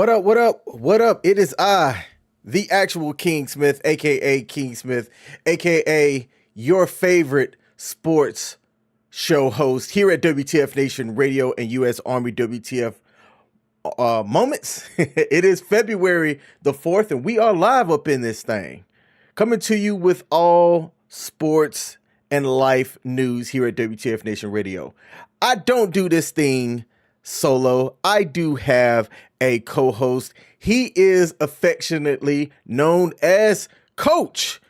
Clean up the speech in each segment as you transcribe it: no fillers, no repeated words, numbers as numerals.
What up? What up? What up? It is I, the actual King Smith, aka King Smith, aka your favorite sports show host here at WTF Nation Radio and U.S. Army WTF Moments. It is February the 4th, and we are live up in this thing, coming to you with all sports and life news here at WTF Nation Radio. I don't do this thing solo. I do have a co-host. He is affectionately known as Coach.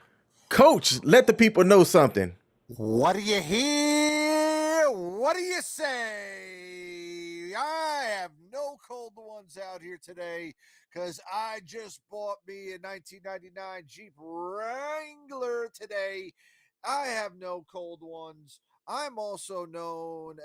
Coach, let the people know something. What do you hear? What do you say? I have no cold ones out here today because I just bought me a 1999 Jeep Wrangler today. I have no cold ones. I'm also known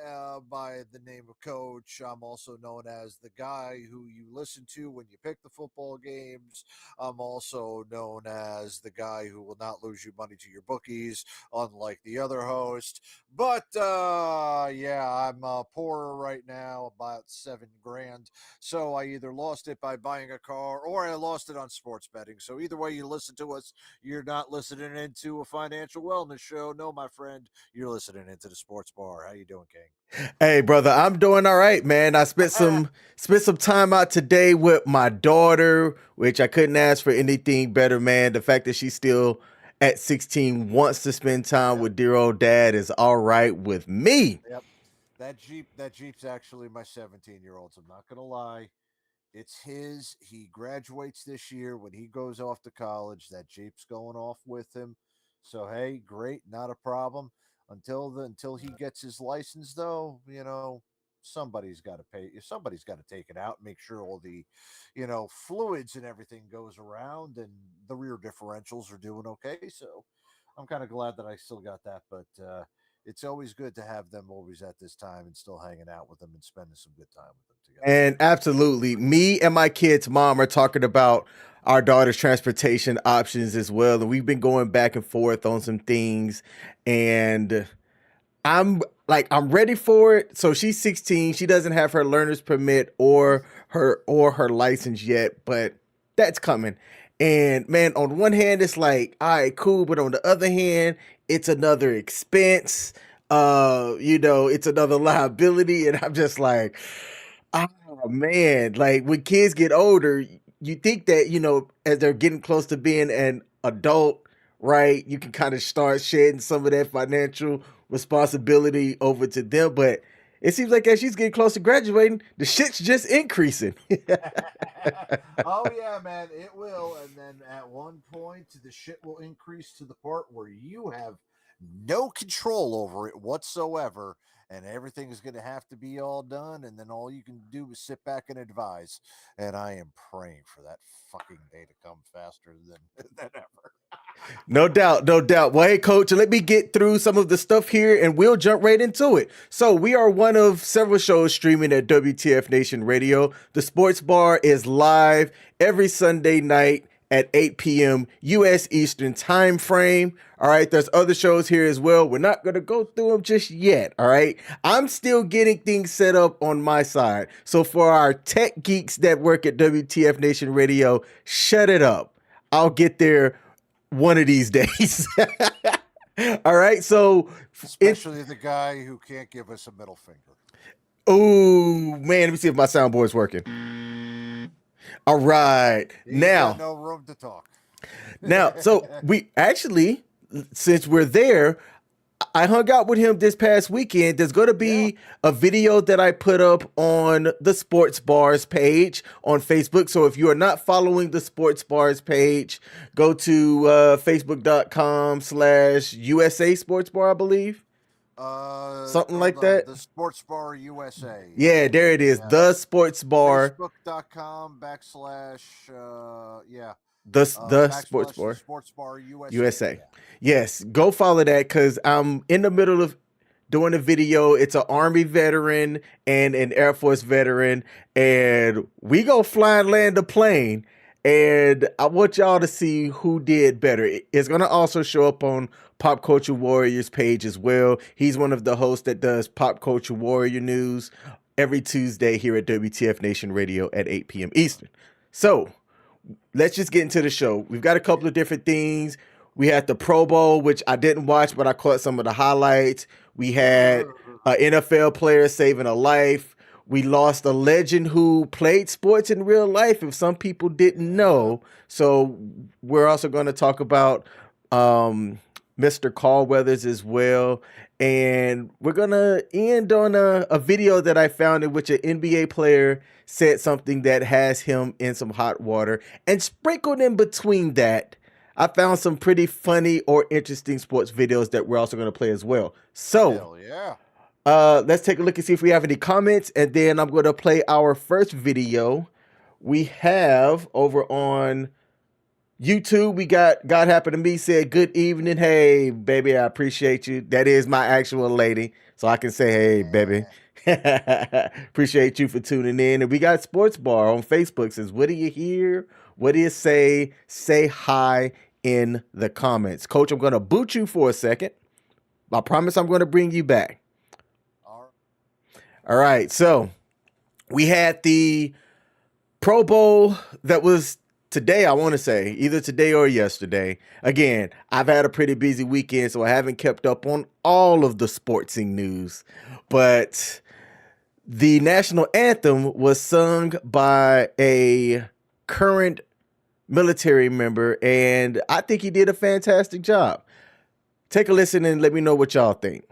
by the name of Coach. I'm also known as the guy who you listen to when you pick the football games. I'm also known as the guy who will not lose you money to your bookies, unlike the other host. But yeah, I'm poorer right now, about $7,000. So I either lost it by buying a car or I lost it on sports betting. So either way you listen to us, you're not listening into a financial wellness show. No, my friend, you're listening into the sports bar. How you doing, King? Hey, brother, I'm doing all right, man. I spent some time out today with my daughter, which I couldn't ask for anything better, man. The fact that she's still at 16 wants to spend time with dear old dad is all right with me. Yep. That Jeep's actually my 17-year-old's. I'm not gonna lie. It's his. He graduates this year. When he goes off to college, that Jeep's going off with him. So hey, great, not a problem. Until he gets his license, though, somebody's got to pay. Somebody's got to take it out, make sure all the, fluids and everything goes around, and the rear differentials are doing okay. So I'm kind of glad that I still got that, but it's always good to have them always at this time and still hanging out with them and spending some good time with them together. And absolutely, me and my kid's mom are talking about our daughter's transportation options as well. And we've been going back and forth on some things. And I'm ready for it. So she's 16. She doesn't have her learner's permit or her license yet, but that's coming. And man, on one hand, it's like, all right, cool, but on the other hand, it's another expense. It's another liability, and I'm just like, oh man, like when kids get older, you think that, as they're getting close to being an adult, right, you can kind of start shedding some of that financial responsibility over to them. But it seems like as she's getting close to graduating, the shit's just increasing. Oh yeah, man, it will. And then at one point, the shit will increase to the part where you have no control over it whatsoever, and everything is going to have to be all done. And then all you can do is sit back and advise. And I am praying for that fucking day to come faster than ever. No doubt, no doubt. Well, hey, coach, let me get through some of the stuff here and we'll jump right into it. So, we are one of several shows streaming at WTF Nation Radio. The Sports Bar is live every Sunday night at 8 p.m. U.S. Eastern time frame. All right, there's other shows here as well. We're not going to go through them just yet. All right, I'm still getting things set up on my side. So, for our tech geeks that work at WTF Nation Radio, shut it up. I'll get there one of these days. All right, so especially the guy who can't give us a middle finger. Oh man, let me see if my soundboard's working. All right, now got no room to talk. So we actually, since we're there, I hung out with him this past weekend. There's going to be a video that I put up on the Sports Bars page on Facebook. So if you are not following the Sports Bars page, go to facebook.com/USA Sports Bar, I believe. Something like that. The Sports Bar USA. Yeah, there it is. Yeah. The Sports Bar. Facebook.com/ The Sports Bar. Sports Bar USA. Yeah. Yes, go follow that because I'm in the middle of doing a video. It's an Army veteran and an Air Force veteran, and we go fly and land a plane. And I want y'all to see who did better. It's going to also show up on Pop Culture Warriors page as well. He's one of the hosts that does Pop Culture Warrior News every Tuesday here at WTF Nation Radio at 8 p.m. Eastern. So let's just get into the show. We've got a couple of different things. We had the Pro Bowl, which I didn't watch, but I caught some of the highlights. We had an NFL player saving a life. We lost a legend who played sports in real life, if some people didn't know. So we're also going to talk about Mr. Carl Weathers as well. And we're going to end on a video that I found in which an NBA player said something that has him in some hot water. And sprinkled in between that, I found some pretty funny or interesting sports videos that we're also going to play as well. So, Hell yeah. let's take a look and see if we have any comments. And then I'm going to play our first video. We have over on YouTube, we got God Happened to Me said, good evening. Hey, baby, I appreciate you. That is my actual lady. So I can say, hey, baby. Appreciate you for tuning in. And we got Sports Bar on Facebook says, what do you hear? What do you say? Say hi in the comments. Coach, I'm going to boot you for a second. I promise I'm going to bring you back. All right. So we had the Pro Bowl that was today, I want to say, either today or yesterday. Again, I've had a pretty busy weekend, so I haven't kept up on all of the sportsing news. But the national anthem was sung by a current military member, and I think he did a fantastic job. Take a listen and let me know what y'all think.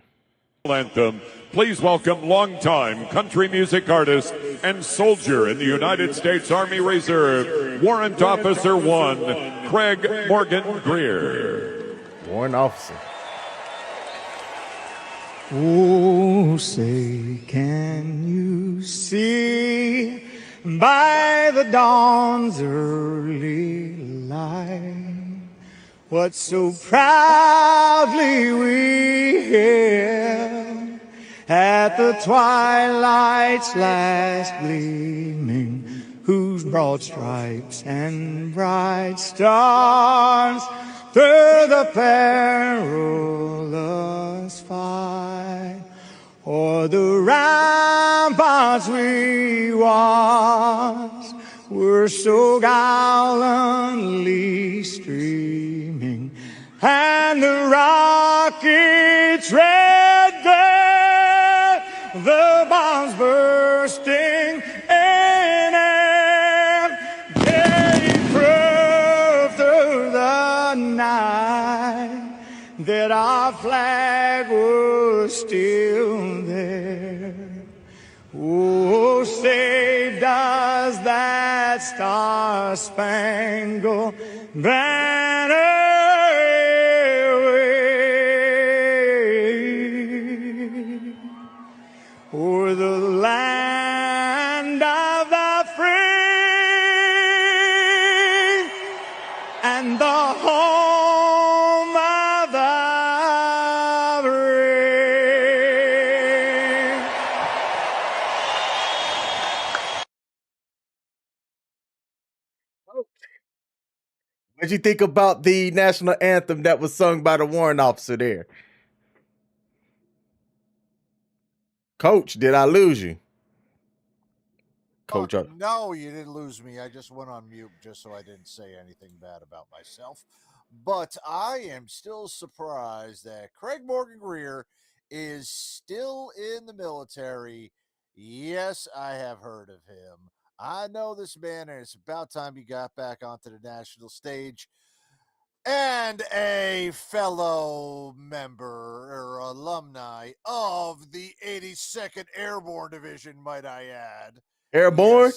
Anthem. Please welcome longtime country music artist and soldier in the United States Army Reserve, Warrant Officer 1, Craig Morgan Greer. Warrant Officer. Oh, say, can you see by the dawn's early light what so proudly we hailed at the twilight's last gleaming, whose broad stripes and bright stars through the perilous fight o'er the ramparts we watched were so gallantly streaming, and the rockets red glare, the bombs bursting in air, gave proof through the night that our flag was still there. Oh, say does that star-spangled banner wave o'er the land of the free and the home of the brave. What'd you think about the national anthem that was sung by the warrant officer there? Coach, did I lose you? Coach, No, you didn't lose me. I just went on mute just so I didn't say anything bad about myself. But I am still surprised that Craig Morgan Greer is still in the military. Yes, I have heard of him. I know this man, and it's about time he got back onto the national stage. And a fellow member or alumni of the 82nd Airborne Division, might I add. Airborne?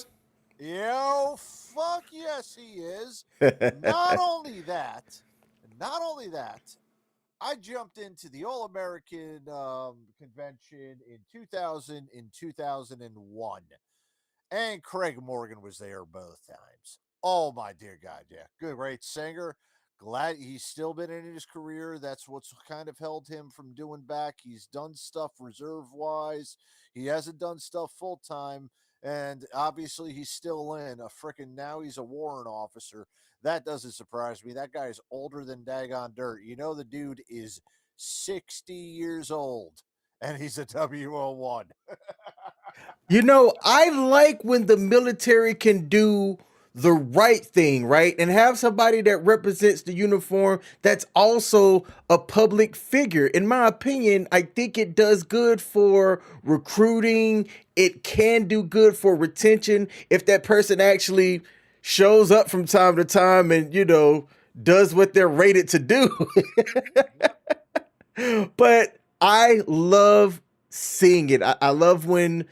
Yes. Yo, fuck yes, he is. Not only that, I jumped into the All American convention in 2001, and Craig Morgan was there both times. Oh my dear God, yeah, good, great singer. Glad he's still been in his career. That's what's kind of held him from doing back. He's done stuff reserve wise. He hasn't done stuff full time. And obviously, he's still in a freaking now he's a warrant officer. That doesn't surprise me. That guy's older than daggone dirt. You know, the dude is 60 years old and he's a WO1. You know, I like when the military can do the right thing, right? And have somebody that represents the uniform that's also a public figure. In my opinion, I think it does good for recruiting. It can do good for retention if that person actually shows up from time to time and, does what they're rated to do. But I love seeing it. I love when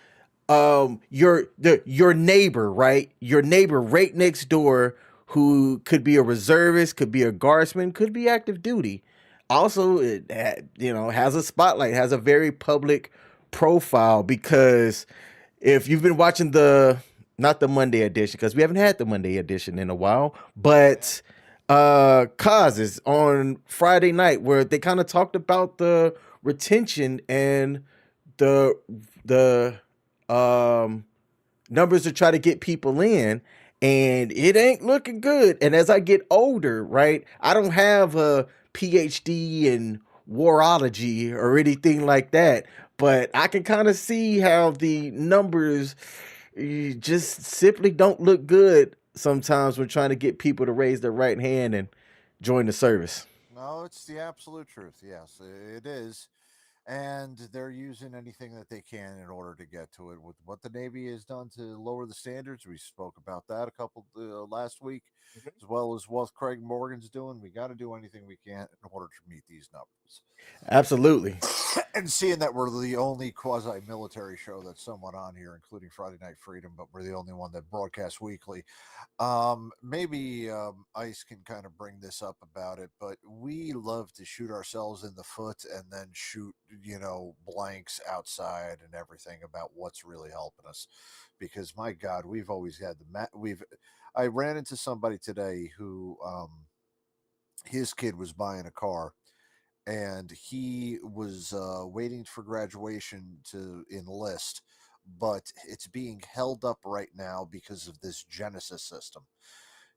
your neighbor, right? Your neighbor right next door who could be a reservist, could be a guardsman, could be active duty. Also, has a spotlight, has a very public profile because if you've been watching the not the Monday edition because we haven't had the Monday edition in a while, but causes on Friday night where they kind of talked about the retention and the the numbers to try to get people in, and it ain't looking good. And as I get older, right, I don't have a PhD in warology or anything like that, but I can kind of see how the numbers just simply don't look good sometimes when trying to get people to raise their right hand and join the service. No, it's the absolute truth. Yes, it is. And they're using anything that they can in order to get to it. With what the Navy has done to lower the standards, we spoke about that a couple last week, as well as what Craig Morgan's doing. We got to do anything we can in order to meet these numbers. Absolutely. And seeing that we're the only quasi-military show that's somewhat on here, including Friday Night Freedom, but we're the only one that broadcasts weekly. Maybe Ice can kind of bring this up about it, but we love to shoot ourselves in the foot and then shoot, blanks outside and everything about what's really helping us. Because my God, we've always had I ran into somebody today who his kid was buying a car and he was waiting for graduation to enlist, but it's being held up right now because of this Genesis system.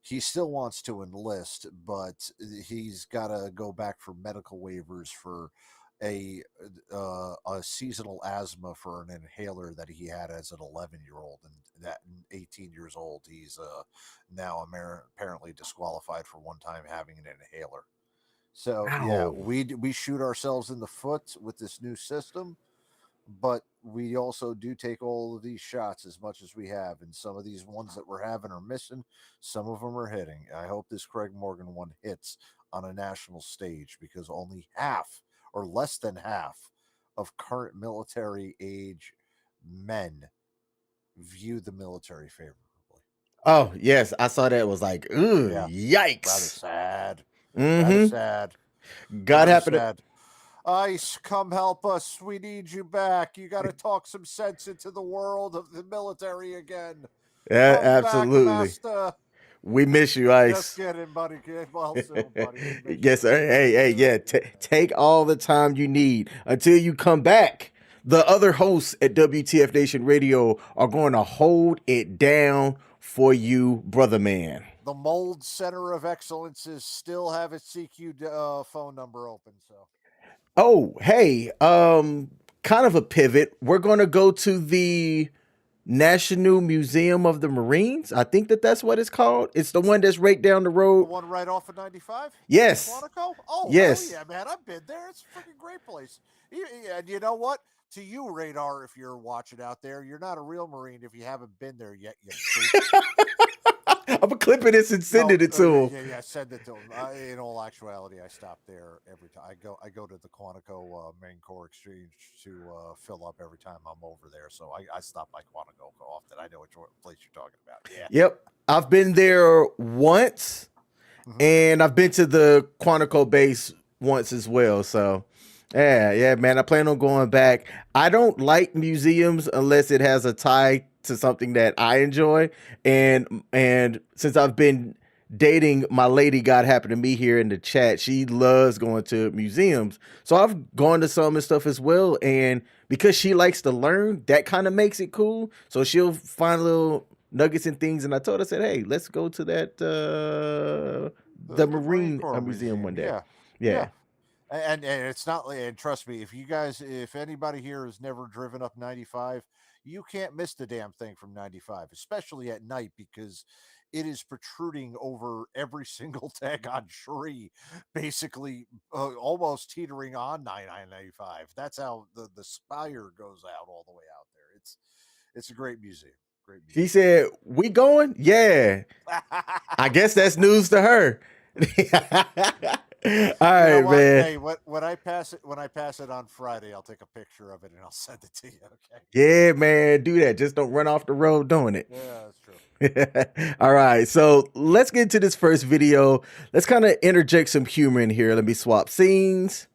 He still wants to enlist, but he's got to go back for medical waivers for a seasonal asthma for an inhaler that he had as an 11-year-old, and that 18 years old he's now apparently disqualified for one time having an inhaler. So yeah, Wow. we shoot ourselves in the foot with this new system, but we also do take all of these shots as much as we have, and some of these ones that we're having are missing. Some of them are hitting. I hope this Craig Morgan one hits on a national stage because only half or less than half of current military age men view the military favorably. Oh, yes, I saw that. It was like, ooh, Yeah, rather yikes. sad. Rather Mm-hmm. sad. God Rather happened to. sad. Ice, come help us. We need you back. You got to talk some sense into the world of the military again. Yeah, Come back, absolutely. master. We miss you, Just Ice. kidding, buddy. Get well soon, buddy. We miss Yes, you. sir. Hey, hey, yeah. Take all the time you need until you come back. The other hosts at WTF Nation Radio are going to hold it down for you, brother man. The Mold Center of Excellences still have its CQ phone number open. So Oh, hey, kind of a pivot. We're going to go to the National Museum of the Marines. I think that's what it's called. It's the one that's right down the the road. one right off of 95, Yes. Quantico. Oh hell Yes. yeah, man! I've been there. It's a freaking great place. And you know what? To you, Radar, if you're watching out there, you're not a real Marine if you haven't been there yet. You freak. I'm clipping this and sending it to him. Yeah. Send it to them. In all actuality, I stop there every time. I go to the Quantico Marine Corps Exchange to fill up every time I'm over there. So I stop by Quantico often. I know which place you're talking about. Yeah. Yep. I've been there once, and I've been to the Quantico base once as well. So, yeah, man. I plan on going back. I don't like museums unless it has a tie to something that I enjoy, and since I've been dating my lady, God happened to me here in the chat, she loves going to museums. So I've gone to some and stuff as well, and because she likes to learn, that kind of makes it cool. So she'll find little nuggets and things, and I told her, I said, hey, let's go to that the Marine Marine Corps Museum one Museum. day. Yeah. Yeah. Yeah. And it's not, and trust me, if anybody here has never driven up 95, you can't miss the damn thing from 95, especially at night, because it is protruding over every single daggone tree, basically almost teetering on 995. That's how the spire goes out all the way out there. It's a great museum. Great She museum. said, "We going? Yeah." I guess that's news to her. All right, What? man. Hey, when I pass it on Friday, I'll take a picture of it and I'll send it to you. Okay. Yeah, man, do that. Just don't run off the road doing it. Yeah, that's true. All right, so let's get into this first video. Let's kind of interject some humor in here. Let me swap scenes.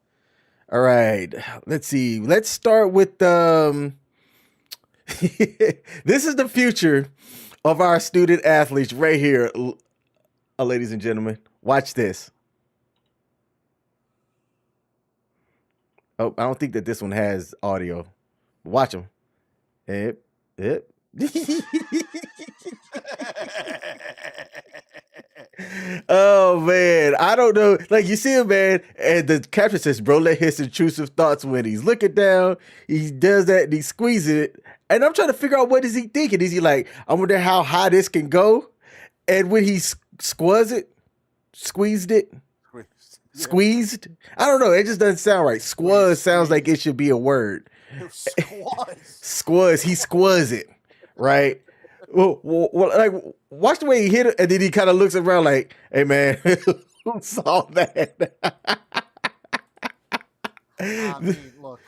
All right, let's see. Let's start with this is the future of our student athletes right here, ladies and gentlemen. Watch this. Oh, I don't think that this one has audio. Watch them. Yep. Oh man, I don't know. Like you see him, man, and the caption says, "Bro, let his intrusive thoughts win." He's looking down, he does that, and he squeezes it. And I'm trying to figure out what is he thinking. Is he like, I wonder how high this can go? And when he squeezed it, squeezed. I don't know. It just doesn't sound right. Squaz sounds like it should be a word. Squaz. He squaz it, right? Well, like watch the way he hit it, and then he kind of looks around like, "Hey, man, who saw that?" I mean, look,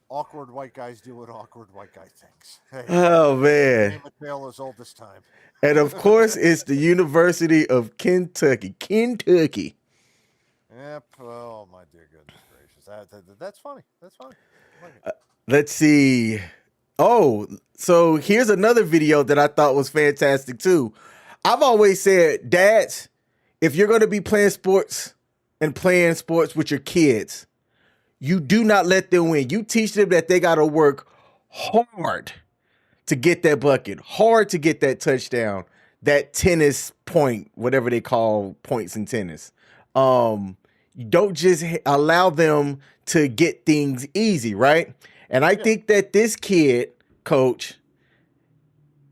awkward white guys do what awkward white guy thinks. Hey, Oh man! Name a tale as old as time. And of course, it's the University of Kentucky. Kentucky. Yep. Oh my dear goodness gracious, that's funny. That's funny. I like it. Let's see. Oh, so here's another video that I thought was fantastic too. I've always said, dads, if you're going to be playing sports with your kids, you do not let them win. You teach them that they got to work hard to get that bucket, hard to get that touchdown, that tennis point, whatever they call points in tennis. You don't just allow them to get things easy, right? And I think that this kid, coach,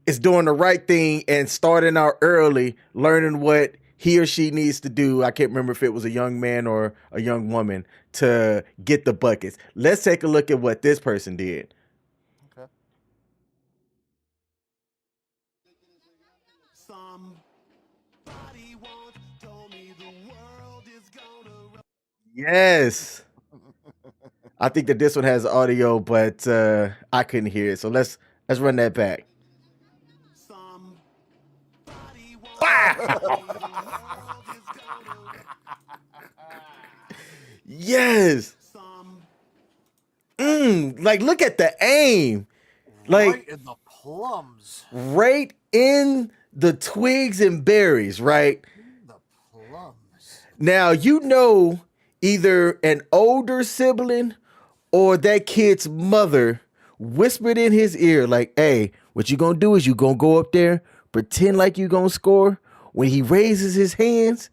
is doing the right thing and starting out early, learning what he or she needs to do. I can't remember if it was a young man or a young woman to get the buckets. Let's take a look at what this person did. Okay. Yes. I think that this one has audio, but I couldn't hear it. So let's run that back. Yes. Like look at the aim. Like right in the plums. Right in the twigs and berries, right? The plums. Now, you know, either an older sibling or that kid's mother whispered in his ear, like, "Hey, what you gonna do is you gonna go up there, pretend like you gonna score. When he raises his hands,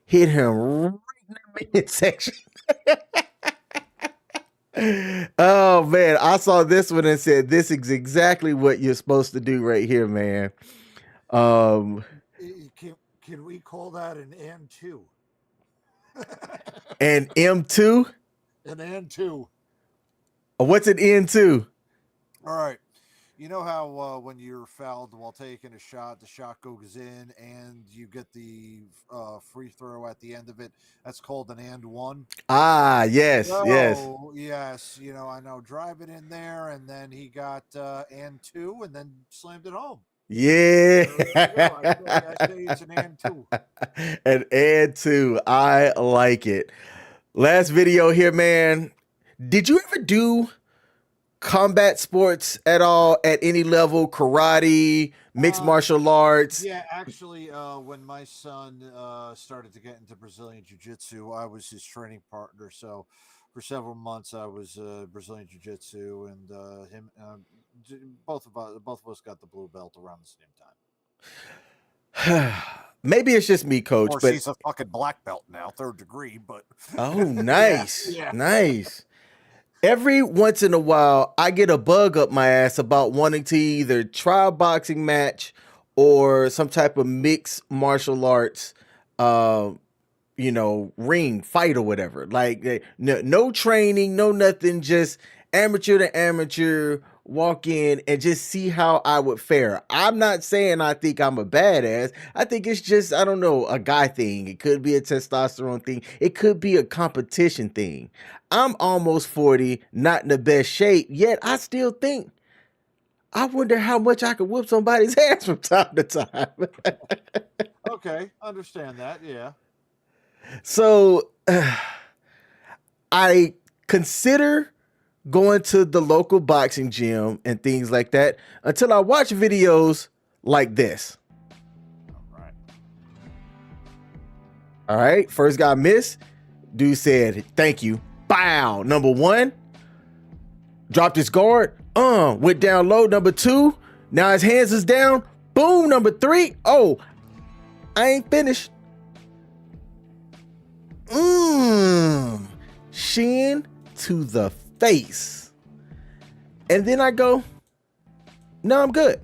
hit him right in the midsection." Oh man, I saw this one and said, "This is exactly what you're supposed to do right here, man." Can we call that an and two? And M2? An and two. What's an N2? All right. You know how when you're fouled while taking a shot, the shot goes in and you get the free throw at the end of it? That's called an and one. Ah, yes, yes. Yes. You know, I know. Drive it in there, and then he got and two, and then slammed it home. Yeah. I say it's an and two. An and two. I like it. Last video here, man. Did you ever do combat sports at all at any level? Karate, mixed martial arts? Yeah, actually, when my son started to get into Brazilian Jiu-Jitsu, I was his training partner. So for several months, I was Brazilian Jiu-Jitsu, and both of us got the blue belt around the same time. Maybe it's just me, coach. Of course, but he's a fucking black belt now, 3rd degree. But oh, nice, Yeah. nice. Every once in a while, I get a bug up my ass about wanting to either try a boxing match or some type of mixed martial arts, uh, ring fight or whatever. Like no training, no nothing, just amateur to amateur. Walk in and just see how I would fare. I'm not saying I think I'm a badass. I think it's just, I don't know, a guy thing. It could be a testosterone thing. It could be a competition thing. I'm almost 40, not in the best shape, yet I still think, I wonder how much I could whoop somebody's ass from time to time. Okay, understand that. Yeah. So I consider going to the local boxing gym and things like that until I watch videos like this. All right. All right. First guy missed. Dude said, thank you. Bow. Number one. Dropped his guard. Went down low. Number two. Now his hands is down. Boom. Number three. Oh, I ain't finished. Shin to the face. And then I go, no, I'm good.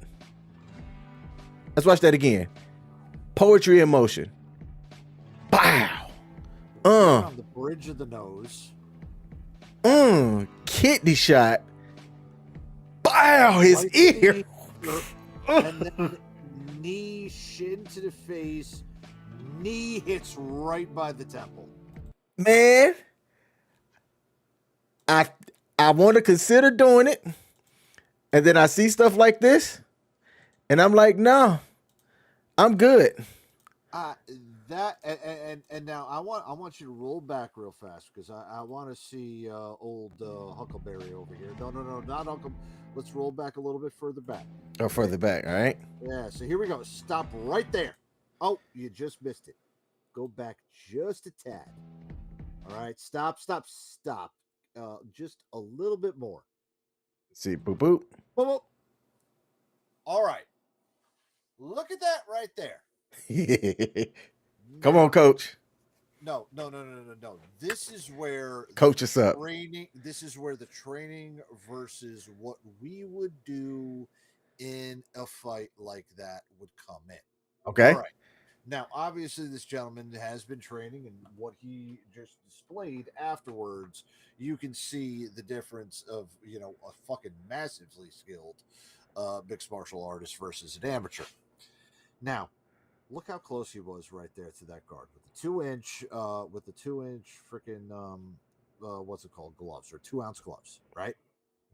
Let's watch that again. Poetry in motion. Bow. On the bridge of the nose. Kidney shot. Bow, his Right ear. And then knee, shin to the face. Knee hits right by the temple. Man, I want to consider doing it. And then I see stuff like this. And I'm like, no, I'm good. That and now I want you to roll back real fast because I want to see old Huckleberry over here. No, not Uncle. Let's roll back a little bit further back. Oh, further back, all right? Yeah, so here we go. Stop right there. Oh, you just missed it. Go back just a tad. All right, stop. Just a little bit more. See, boop, boop. Boop, boop. All right. Look at that right there. Come on, coach. No. This is where Coach us up. training. This is where the training versus what we would do in a fight like that would come in. Okay. All right. Now, obviously, this gentleman has been training, and what he just displayed afterwards, you can see the difference of a fucking massively skilled mixed martial artist versus an amateur. Now, look how close he was right there to that guard with the 2-inch, freaking what's it called, gloves or 2-ounce gloves, right?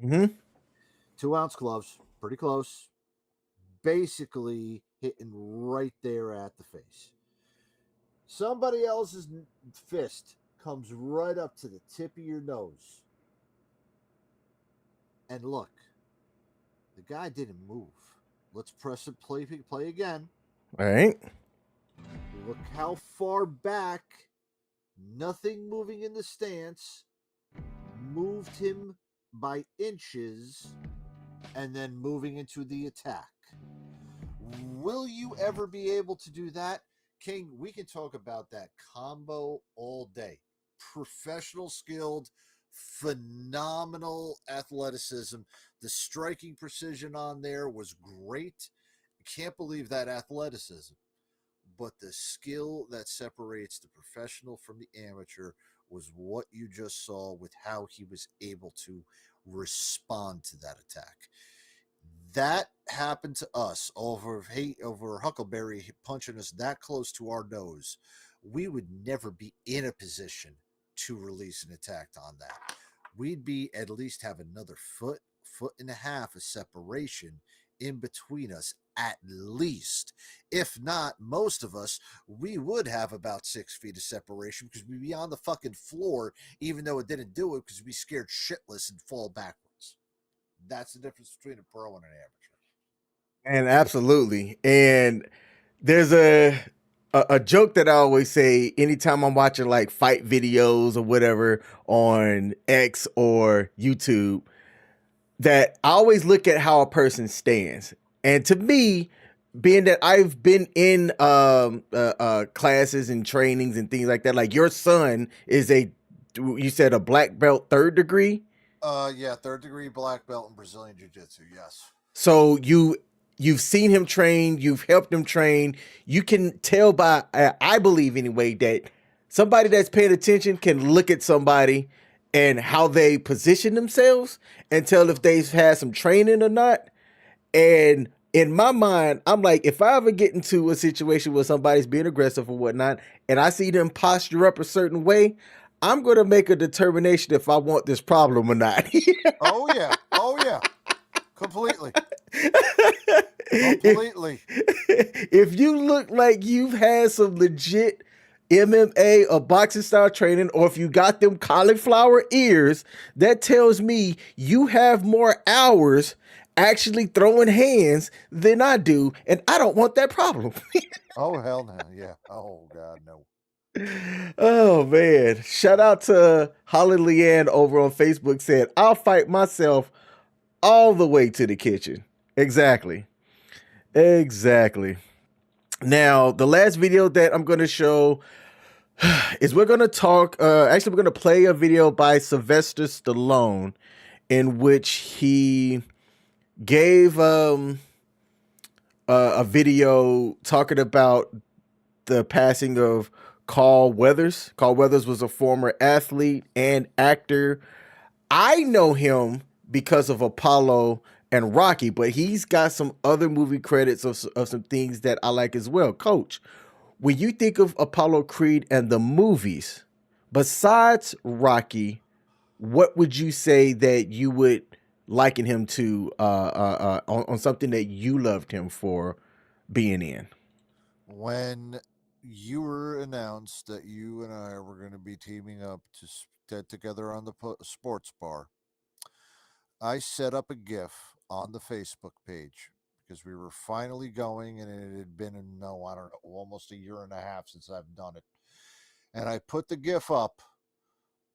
2-ounce gloves, pretty close. Basically hitting right there at the face. Somebody else's fist comes right up to the tip of your nose. And look, the guy didn't move. Let's press it, play again. All right. Look how far back, nothing moving in the stance, moved him by inches, and then moving into the attack. Will you ever be able to do that? King, we can talk about that combo all day. Professional skilled, phenomenal athleticism. The striking precision on there was great. Can't believe that athleticism. But the skill that separates the professional from the amateur was what you just saw with how he was able to respond to that attack. That happened to us over Huckleberry punching us that close to our nose. We would never be in a position to release an attack on that. We'd be at least have another foot and a half of separation in between us, at least. If not, most of us, we would have about 6 feet of separation because we'd be on the fucking floor, even though it didn't do it because we scared shitless and fall backwards. That's the difference between a pro and an amateur. And absolutely. And there's a joke that I always say anytime I'm watching like fight videos or whatever on X or YouTube, that I always look at how a person stands. And to me, being that I've been in classes and trainings and things like that, like your son is you said a black belt 3rd degree? Yeah, third degree black belt in Brazilian Jiu Jitsu. Yes. So you've seen him train, you've helped him train. You can tell by I believe anyway that somebody that's paying attention can look at somebody and how they position themselves and tell if they've had some training or not. And in my mind, I'm like, if I ever get into a situation where somebody's being aggressive or whatnot, and I see them posture up a certain way, I'm gonna make a determination if I want this problem or not. Oh yeah. Oh yeah. Completely. if Completely. if you look like you've had some legit MMA or boxing style training, or if you got them cauliflower ears, that tells me you have more hours actually throwing hands than I do, and I don't want that problem. Oh hell no. Yeah. Oh god no. Oh man. Shout out to Holly Leanne over on Facebook said, I'll fight myself all the way to the kitchen. Exactly. Exactly. Now, the last video that I'm going to show is we're going to talk. Actually, we're going to play a video by Sylvester Stallone in which he gave a video talking about the passing of Carl Weathers. Carl Weathers was a former athlete and actor. I know him because of Apollo and Rocky, but he's got some other movie credits of some things that I like as well. Coach, when you think of Apollo Creed and the movies, besides Rocky, what would you say that you would liken him to on something that you loved him for being in? When you were announced that you and I were going to be teaming up to get together on the sports bar, I set up a GIF on the Facebook page because we were finally going, and it had been no, I don't know, almost a year and a half since I've done it. And I put the GIF up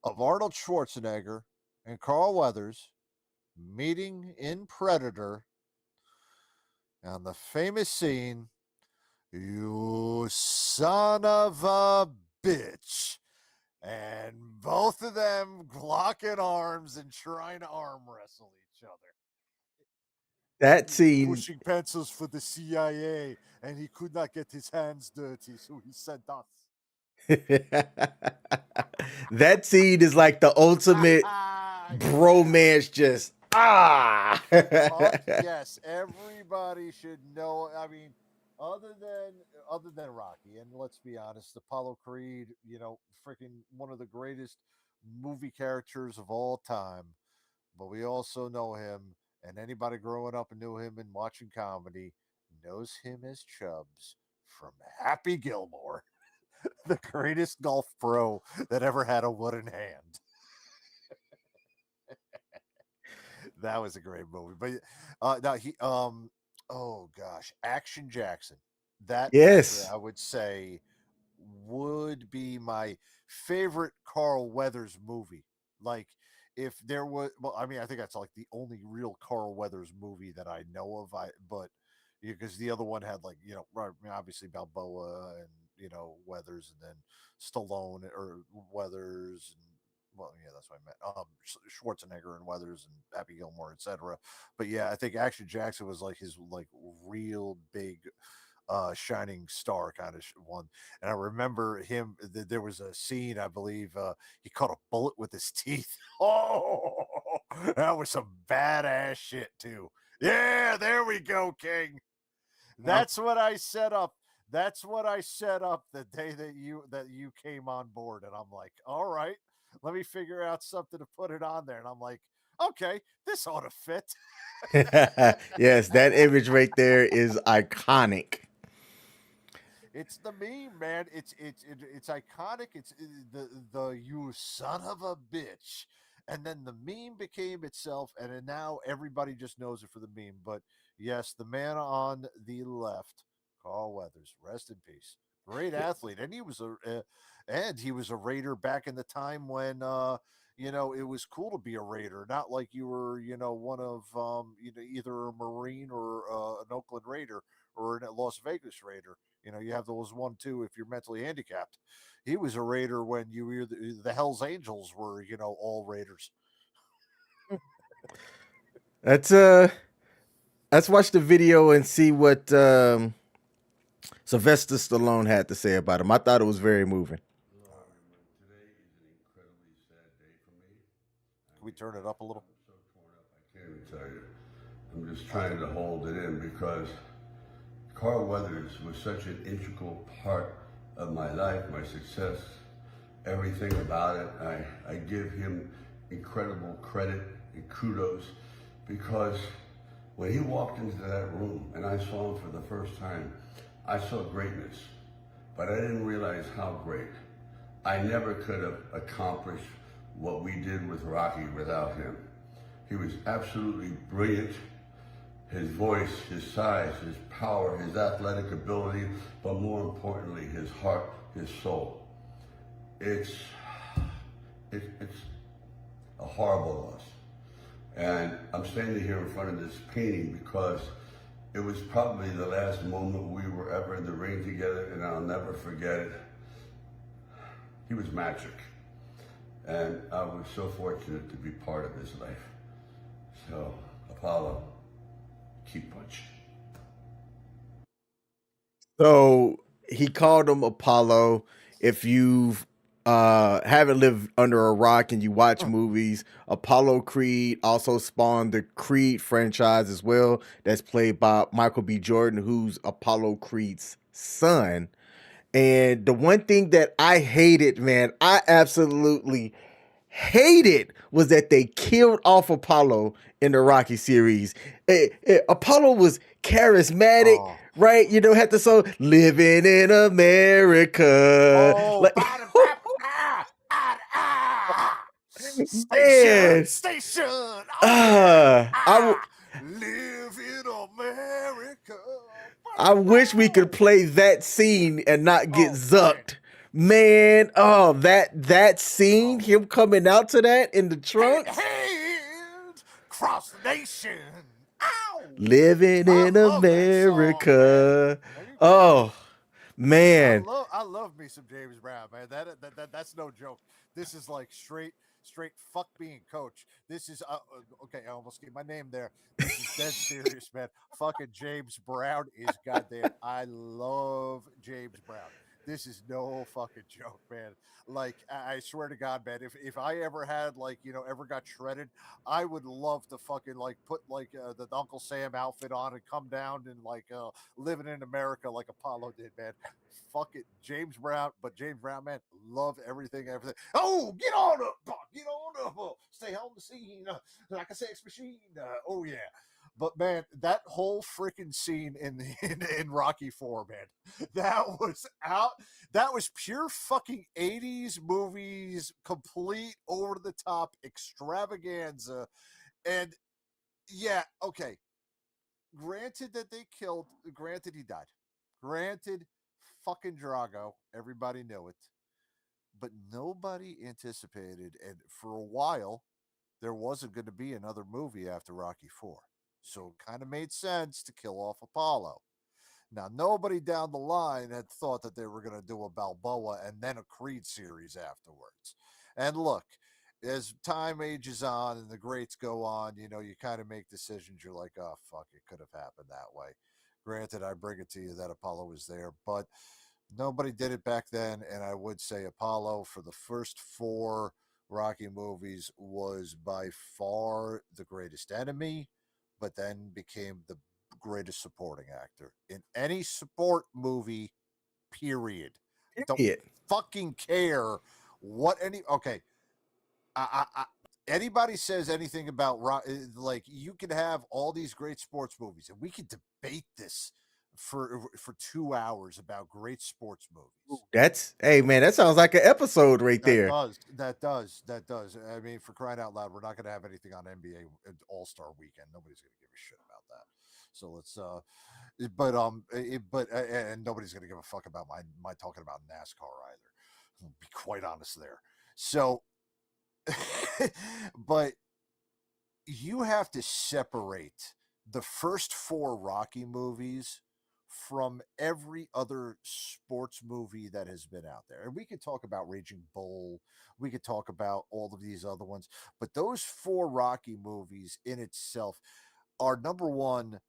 of Arnold Schwarzenegger and Carl Weathers meeting in Predator on the famous scene, "You son of a bitch." And both of them locking arms and trying to arm wrestle each other. That scene, Pushing pencils for the CIA, and he could not get his hands dirty, so he sent us. that scene is like the ultimate Yeah. bromance. Just ah. Fuck yes, everybody should know. I mean, other than other than Rocky, and let's be honest, Apollo Creed, freaking one of the greatest movie characters of all time. But we also know him, and anybody growing up and knew him and watching comedy knows him as Chubbs from Happy Gilmore, the greatest golf pro that ever had a wooden hand. That was a great movie. But no, oh gosh, Action Jackson. That actually, Yes. I would say, would be my favorite Carl Weathers movie. Like, if there was, well, I mean, I think that's like the only real Carl Weathers movie that I know of. But because the other one had like, right, I mean, obviously Balboa and Weathers, and then Stallone or Weathers, and well, yeah, that's what I meant. Schwarzenegger and Weathers and Happy Gilmore, etc. But yeah, I think Action Jackson was like his like real big shining star kind of one. And I remember him. There was a scene, I believe, he caught a bullet with his teeth. Oh, that was some badass shit too. Yeah, there we go, King. That's what I set up. That's what I set up the day that you came on board, and I'm like, all right, let me figure out something to put it on there, and I'm like, okay, this ought to fit. Yes, that image right there is iconic. It's the meme, man. It's iconic. It's the you son of a bitch, and then the meme became itself, and then now everybody just knows it for the meme. But yes, the man on the left, Carl Weathers, rest in peace. Great athlete, and he was a Raider back in the time when it was cool to be a Raider, not like you were one of either a Marine or an Oakland Raider or a Las Vegas Raider. You have those 1, 2 if you're mentally handicapped. He was a Raider when you were the Hell's Angels were, all Raiders. That's let's watch the video and see what Sylvester Stallone had to say about him. I thought it was very moving. All right. Today is an incredibly sad day for me. Can we turn it up a little? I'm so torn up, I can't even tell you. I'm just trying to hold it in because Carl Weathers was such an integral part of my life, my success, everything about it. I give him incredible credit and kudos because when he walked into that room and I saw him for the first time, I saw greatness, but I didn't realize how great. I never could have accomplished what we did with Rocky without him. He was absolutely brilliant. His voice, his size, his power, his athletic ability, but more importantly, his heart, his soul. It's a horrible loss. And I'm standing here in front of this painting because it was probably the last moment we were ever in the ring together, and I'll never forget it. He was magic. And I was so fortunate to be part of his life. So, Apollo, keep punching. So he called him Apollo. If you've haven't lived under a rock and you watch movies, Apollo Creed also spawned the Creed franchise as well. That's played by Michael B. Jordan, who's Apollo Creed's son. And the one thing that I hated, man, I absolutely hated was that they killed off Apollo in the Rocky series. Apollo was charismatic, Oh. right? You know, had the song "Living in America." Oh, Like, station, man, station. Oh yeah. I Live in America. I wish we could play that scene and not get Oh, zucked. Man, oh that scene, Oh. him coming out to that in the Hand, trunks. hand, cross the nation. Ow! Living I in love that song, man. America. Are you kidding me? Oh I man. love me some James Brown, man. That's no joke. This is like straight fuck being coach. This is okay. I almost gave my name there. This is dead serious, man. Fucking James Brown is goddamn. I love James Brown. This is no fucking joke, man. Like I swear to God, man. If I ever had like ever got shredded, I would love to fucking like put like the Uncle Sam outfit on and come down and like living in America like Apollo did, man. Fuck it, James Brown, but James Brown, man, love everything. Oh, get on up, get on up, stay on the scene like a sex machine. Oh yeah. But man, that whole freaking scene in Rocky Four, man, that was out. That was pure fucking 80s movies, complete over the top extravaganza. And yeah, okay. Granted that they killed, granted he died. Granted, fucking Drago, everybody knew it. But nobody anticipated, and for a while, there wasn't going to be another movie after Rocky 4. So it kind of made sense to kill off Apollo. Now, nobody down the line had thought that they were going to do a Balboa and then a Creed series afterwards. And look, as time ages on and the greats go on, you kind of make decisions. You're like, oh, fuck, it could have happened that way. Granted, I bring it to you that Apollo was there, but nobody did it back then. And I would say Apollo, for the first four Rocky movies, was by far the greatest enemy, but then became the greatest supporting actor in any sport movie, period. Don't Period. fucking care what any. Okay, anybody says anything about like you can have all these great sports movies, and we could debate this for 2 hours about great sports movies. That's hey man, that sounds like an episode right That there. does. That does. That does. I mean, for crying out loud, we're not going to have anything on NBA All-Star Weekend. Nobody's going to give a shit about that. So let's. And nobody's going to give a fuck about my talking about NASCAR either. I'll be quite honest there. So, but you have to separate the first four Rocky movies from every other sports movie that has been out there. And we could talk about Raging Bull, we could talk about all of these other ones, but those four Rocky movies in itself are number one,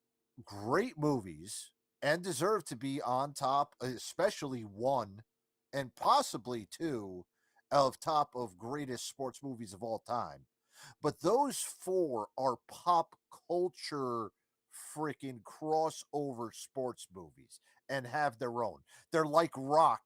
great movies and deserve to be on top, especially one and possibly two of top of greatest sports movies of all time. But those four are pop culture freaking crossover sports movies and have their own. They're like Rock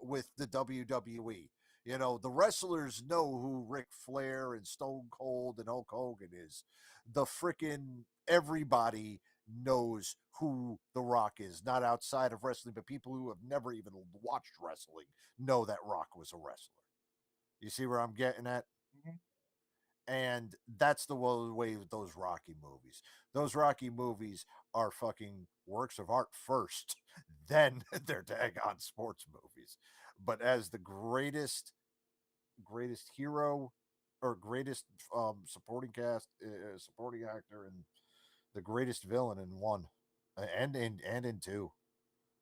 with the WWE. You know, the wrestlers know who Ric Flair and Stone Cold and Hulk Hogan is. The freaking everybody knows who The Rock is, not outside of wrestling, but people who have never even watched wrestling know that Rock was a wrestler. You see where I'm getting at? And that's the way with those Rocky movies. Those Rocky movies are fucking works of art first, then they're daggone sports movies. But as the greatest hero or greatest supporting cast, supporting actor, and the greatest villain in one, and in two,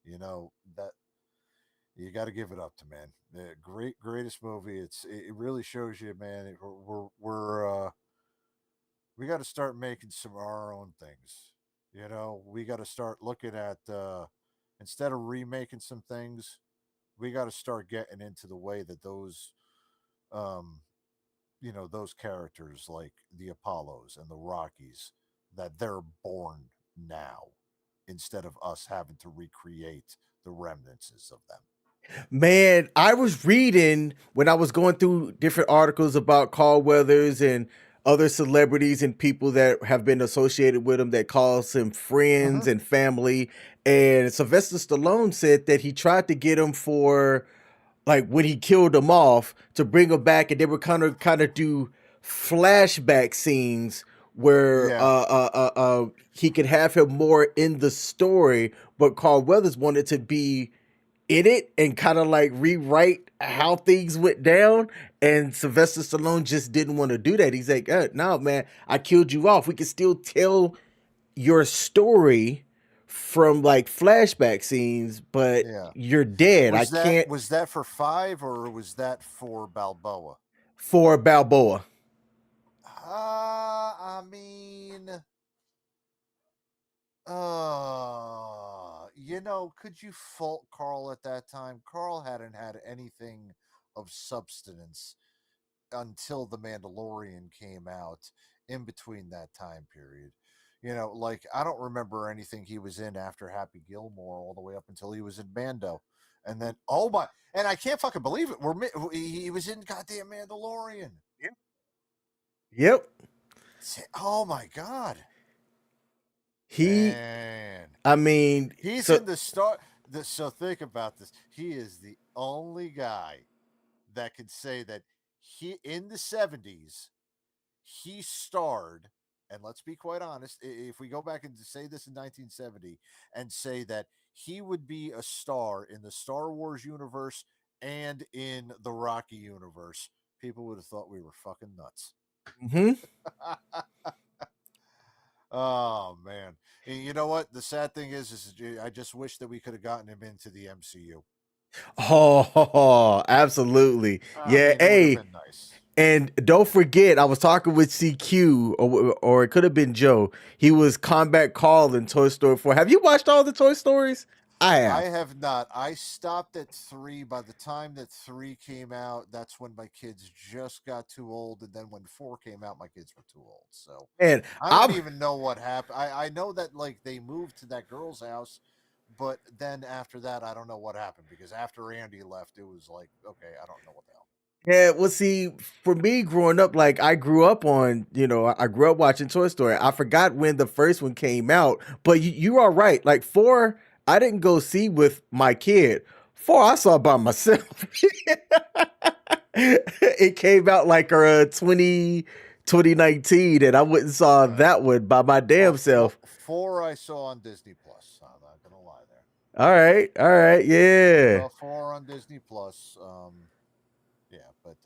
you know that you got to give it up to, man. The greatest movie. It really shows you, man. We got to start making some of our own things. You know, we got to start looking at instead of remaking some things, we got to start getting into the way that those um those characters like the Apollos and the Rockies, that they're born now instead of us having to recreate the remnants of them. Man, I was reading when I was going through different articles about Carl Weathers and other celebrities and people that have been associated with him that calls him friends Mhm. and family. And Sylvester Stallone said that he tried to get him for like when he killed him off to bring him back, and they were kind of do flashback scenes where Yeah. he could have him more in the story, but Carl Weathers wanted to be in it and kind of like rewrite how things went down. And Sylvester Stallone just didn't want to do that. He's like, no, man, I killed you off. We can still tell your story from like flashback scenes, but Yeah. you're dead. I Was that can't was that for 5 or was that for Balboa? for Balboa. I mean, could you fault Carl at that time? Carl hadn't had anything of substance until The Mandalorian came out in between that time period. Like I don't remember anything he was in after Happy Gilmore all the way up until he was in Mando. And then oh my, and I can't fucking believe it. He was in goddamn Mandalorian. Yep. Oh my god. He, Man. I mean, He's so in the start. So think about this. He is the only guy that could say that he in the 70s he starred, and let's be quite honest, if we go back and say this in 1970 and say that he would be a star in the Star Wars universe and in the Rocky universe, people would have thought we were fucking nuts. mhm. Oh man. And you know what? The sad thing is I just wish that we could have gotten him into the MCU. Oh, absolutely. I Yeah. mean, it would have Hey, been nice. and don't forget, I was talking with CQ, or it could have been Joe. He was Combat Carl in Toy Story 4. Have you watched all the Toy Stories? I I have. have not. I stopped at 3. By the time that 3 came out, that's when my kids just got too old. And then when 4 came out, my kids were too old. So And I don't I'm even know what happened. I know that like they moved to that girl's house, but then after that, I don't know what happened because after Andy left, it was like, okay, I don't know what the hell. Yeah, well, see, for me growing up, like I grew up on, I grew up watching Toy Story. I forgot when the first one came out, but you are right. Like four, I didn't go see with my kid. Four, I saw by myself. It came out like 2019, and I went and saw Right. that one by my Well, damn self. 4 I saw on Disney Plus. I'm not gonna lie there. All right, yeah. Saw 4 on Disney Plus. Yeah, but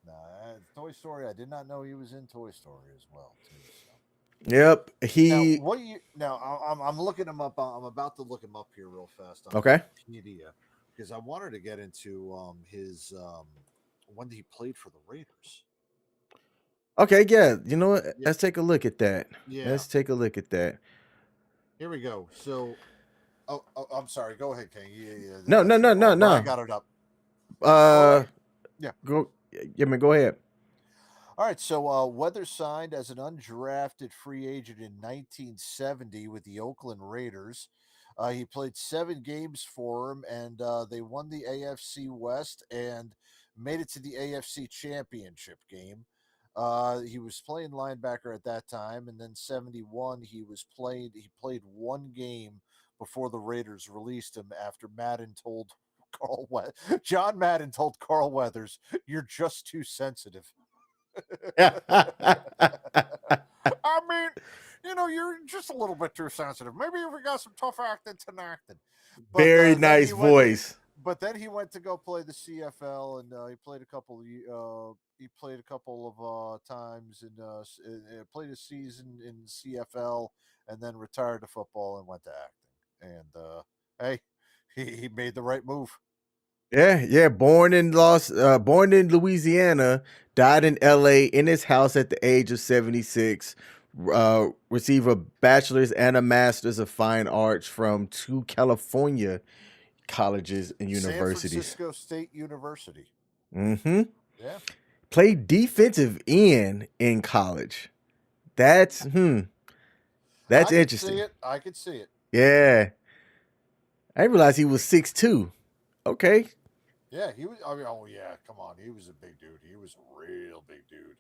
nah, Toy Story. I did not know he was in Toy Story as well too. So Yep. Now, He what you now? I'm looking him up. I'm about to look him up here real fast on okay. Wikipedia because I wanted to get into his when he played for the Raiders. Okay, yeah. You know what? Yeah, Let's take a look at that. yeah. Let's take a look at that. Here we go. So, I'm sorry. Go ahead, King. Yeah. No, no, That's no, no, where I no. got it up. All Uh right. Yeah. go yeah, man, go ahead. All right. So, Weather signed as an undrafted free agent in 1970 with the Oakland Raiders. He played 7 games for him, and they won the AFC West and made it to the AFC Championship game. He was playing linebacker at that time, and then 71 he was played. He played 1 game before the Raiders released him after Madden told John Madden told Carl Weathers, "You're just too sensitive." I mean, you're just a little bit too sensitive. Maybe if we got some tough acting to acting. But Very then nice he went. voice. But then he went to go play the CFL, and he played a couple. He played a couple of times, and played a season in CFL, and then retired to football and went to acting. And hey, he made the right move. Yeah. Born in Louisiana, died in LA in his house at the age of 76. Received a bachelor's and a master's of fine arts from 2 California colleges and San universities. Francisco State University. Mm-hmm. Yeah, Played defensive end in college. That's that's I could see interesting. it. I could see it. Yeah. I didn't realize he was 6'2". Okay. Yeah, he was. I mean, oh yeah, come on, he was a big dude. He was a real big dude.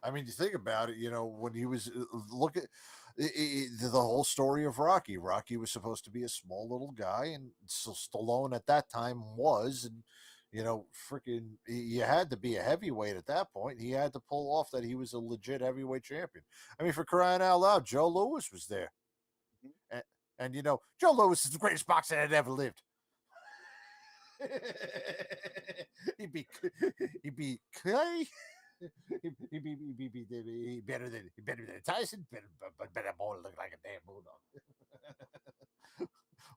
I mean, you think about it. When he was look at the whole story of Rocky. Rocky was supposed to be a small little guy, and so Stallone at that time was, and freaking, you had to be a heavyweight at that point. He had to pull off that he was a legit heavyweight champion. I mean, for crying out loud, Joe Louis was there, and, Joe Louis is the greatest boxer that ever lived. he'd be he'd be Clay. He better than Tyson, but better more look like a damn bulldog.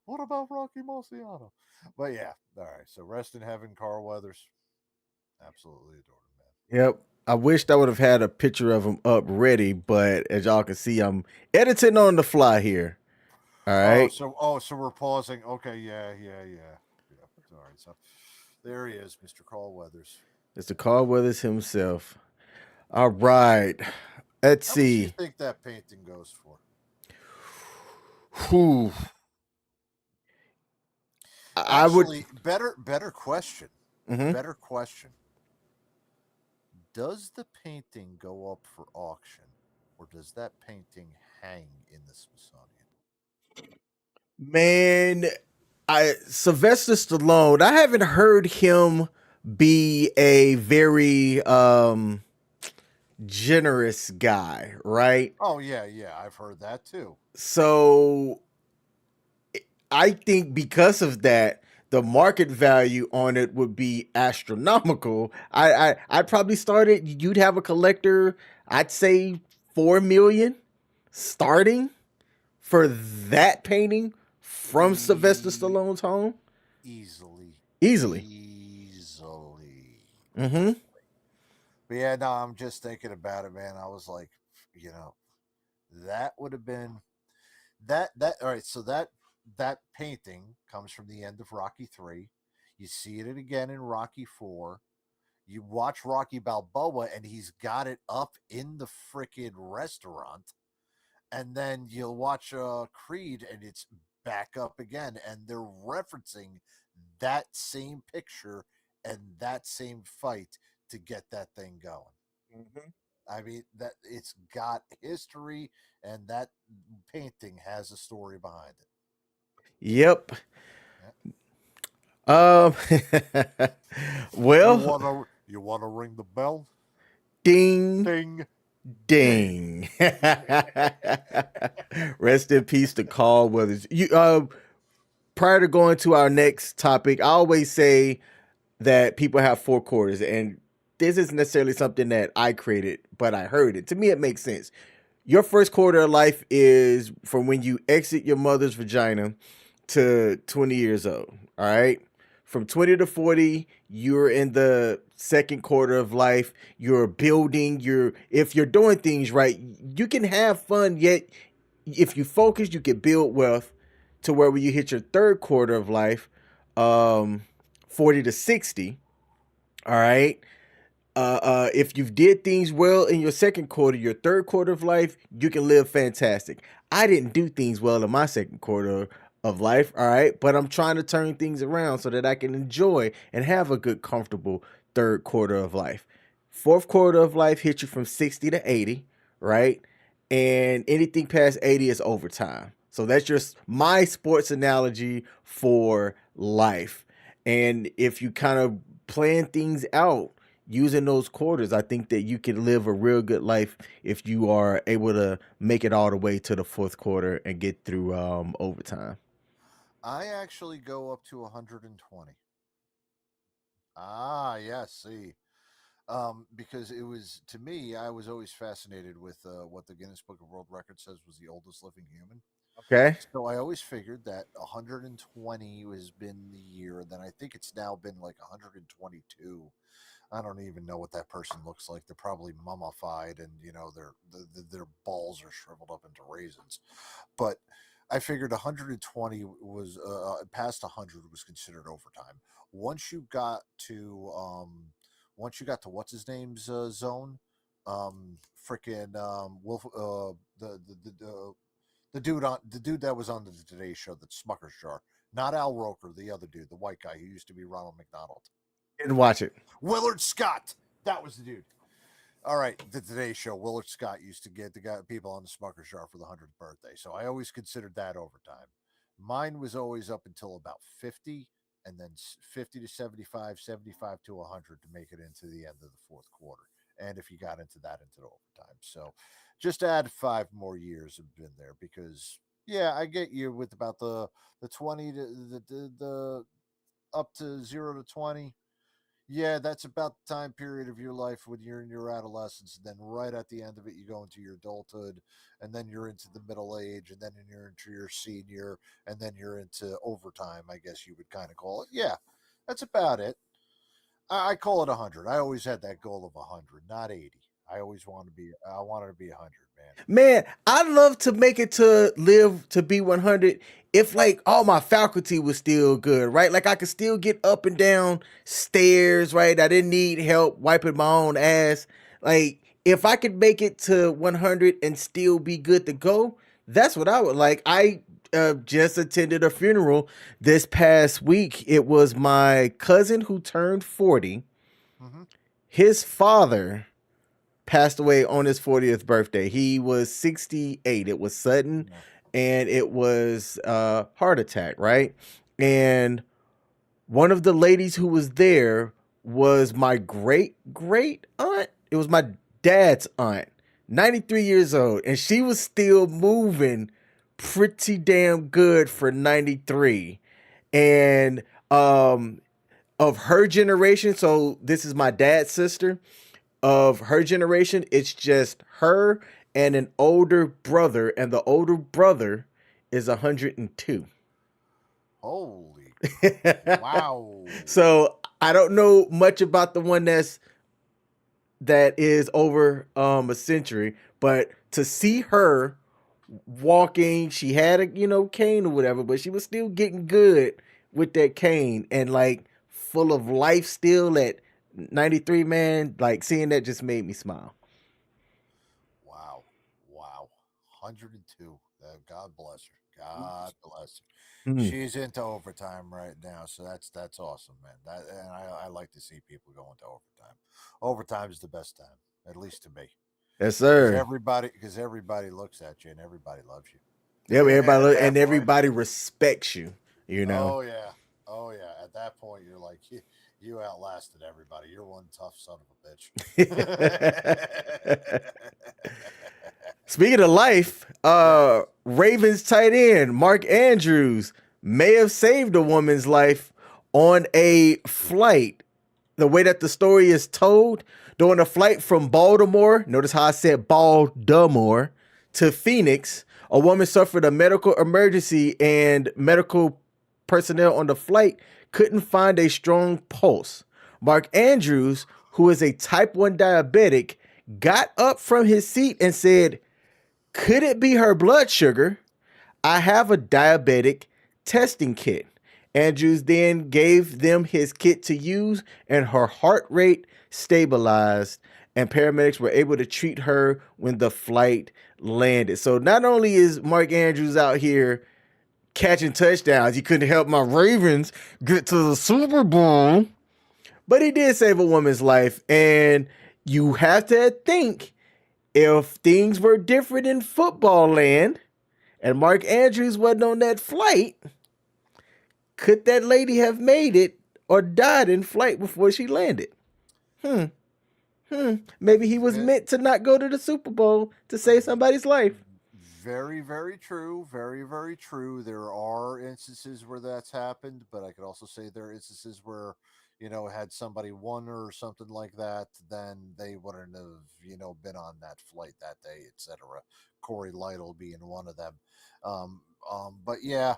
What about Rocky Marciano? But yeah, all right. So rest in heaven, Carl Weathers. Absolutely adore him, Yep. I wished I would have had a picture of him up ready, but as y'all can see, I'm editing on the fly here. All man. right. So we're pausing. Okay, yeah. All right, so there he is, Mr. Carl Weathers. Mr. Carl Weathers himself. All right. Let's How much do you see. think that painting goes for? Whew. I would. Actually, better question. Mhm. Better question. Does the painting go up for auction, or does that painting hang in the Smithsonian? Man, I Sylvester Stallone. I haven't heard him be a very generous guy, right? Oh yeah, I've heard that too. So I think because of that, the market value on it would be astronomical. I'd probably start it. You'd have a collector. I'd say 4 million starting for that painting from Sylvester E- Stallone's home. Easily, Easily. easily. Mm-hmm. But yeah, no, I'm just thinking about it, man. I was like, that would have been that. All right, so that painting comes from the end of Rocky 3. You see it again in Rocky 4. You watch Rocky Balboa, and he's got it up in the freaking restaurant. And then you'll watch Creed, and it's back up again, and they're referencing that same picture and that same fight to get that thing going. Mm-hmm. I mean, that it's got history, and that painting has a story behind it. Yep. Yeah. Um. You well, wanna ring the bell? ding, Ding, ding. Rest in peace to Carl Weathers. Prior to going to our next topic, I always say that people have 4 quarters, and this isn't necessarily something that I created, but I heard it. To me, it makes sense. your first quarter of life is from when you exit your mother's vagina to 20 years old. All right. From 20 to 40, you're in the second quarter of life. You're building, if you're doing things right, you can have fun, yet if you focus, you can build wealth to where when you hit your third quarter of life, um, 40 to 60. All right. If you did things well in your second quarter, your third quarter of life, you can live fantastic. I didn't do things well in my second quarter of life, all right, but I'm trying to turn things around so that I can enjoy and have a good, comfortable third quarter of life. Fourth quarter of life hits you from 60 to 80, right? And anything past 80 is overtime. So that's just my sports analogy for life. And if you kind of plan things out using those quarters, I think that you can live a real good life if you are able to make it all the way to the fourth quarter and get through overtime. I actually go up to 120. Ah, yes. See, because it was to me, I was always fascinated with what the Guinness Book of World Records says was the oldest living human. Okay. So I always figured that 120 has been the year, and then I think it's now been like 122. I don't even know what that person looks like. They're probably mummified, and their balls are shriveled up into raisins. But I figured 120 was past 100 was considered overtime. Once you got to once you got to what's his name's zone, freaking Wolf, the dude that was on the Today Show, that Smucker's jar, not Al Roker, the other dude, the white guy who used to be Ronald McDonald. Didn't watch it. Willard Scott. That was the dude. All right, the Today Show. Willard Scott used to get the people on the Smucker's jar for the 100th birthday, so I always considered that overtime. Mine was always up until about 50, and then 50 to 75, 75 to 100 to make it into the end of the fourth quarter. And if you got into the overtime, so just add 5 more years have been there because yeah, I get you with about the 20 to the up to 0 to 20. Yeah, that's about the time period of your life when you're in your adolescence. And then right at the end of it, you go into your adulthood, and then you're into the middle age, and then you're into your senior, and then you're into overtime, I guess you would kind of call it. Yeah, that's about it. I call it 100. I always had that goal of 100, not 80. I wanted to be 100, man. Man, I'd love to make it to live to be 100 if like all my faculty was still good, right? Like I could still get up and down stairs, right? I didn't need help wiping my own ass. Like if I could make it to 100 and still be good to go, that's what I would like. I just attended a funeral this past week. It was my cousin who turned 40. Mm-hmm. His father passed away on his 40th birthday. He was 68. It was sudden, and it was a heart attack, right? And one of the ladies who was there was my great great aunt. It was my dad's aunt, 93 years old, and she was still moving pretty damn good for 93. And of her generation, so this is my dad's sister. Of her generation, it's just her and an older brother, and the older brother is 102. Holy wow. So I don't know much about the one that is over a century, but to see her walking, she had a cane or whatever, but she was still getting good with that cane and like full of life still at 93, man. Like seeing that just made me smile. Wow. 102. God bless her. God bless her. Mhm. She's into overtime right now, so that's awesome, man. And I like to see people go into overtime. Overtime is the best time, at least to me, Yes, because sir. everybody looks at you and everybody loves you. Yeah, everybody At that point. everybody respects you. You know. Oh yeah. At that point, you're like you outlasted everybody. You're one tough son of a bitch. Speaking of life, Ravens tight end Mark Andrews may have saved a woman's life on a flight. The way that the story is told, during a flight from Baltimore, notice how I said Baltimore, to Phoenix. A woman suffered a medical emergency, and medical personnel on the flight couldn't find a strong pulse. Mark Andrews, who is a type 1 diabetic, got up from his seat and said, "Could it be her blood sugar? I have a diabetic testing kit." Andrews then gave them his kit to use, and her heart rate stabilized, and paramedics were able to treat her when the flight landed. So not only is Mark Andrews out here catching touchdowns, he couldn't help my Ravens get to the Super Bowl, but he did save a woman's life. And you have to think, if things were different in football land and Mark Andrews wasn't on that flight, could that lady have made it or died in flight before she landed? Maybe he was meant to not go to the Super Bowl to save somebody's life. Very, very true. Very, very true. There are instances where that's happened, but I could also say there are instances where, had somebody won or something like that, then they wouldn't have, been on that flight that day, etc. Corey Lytle being one of them. But yeah,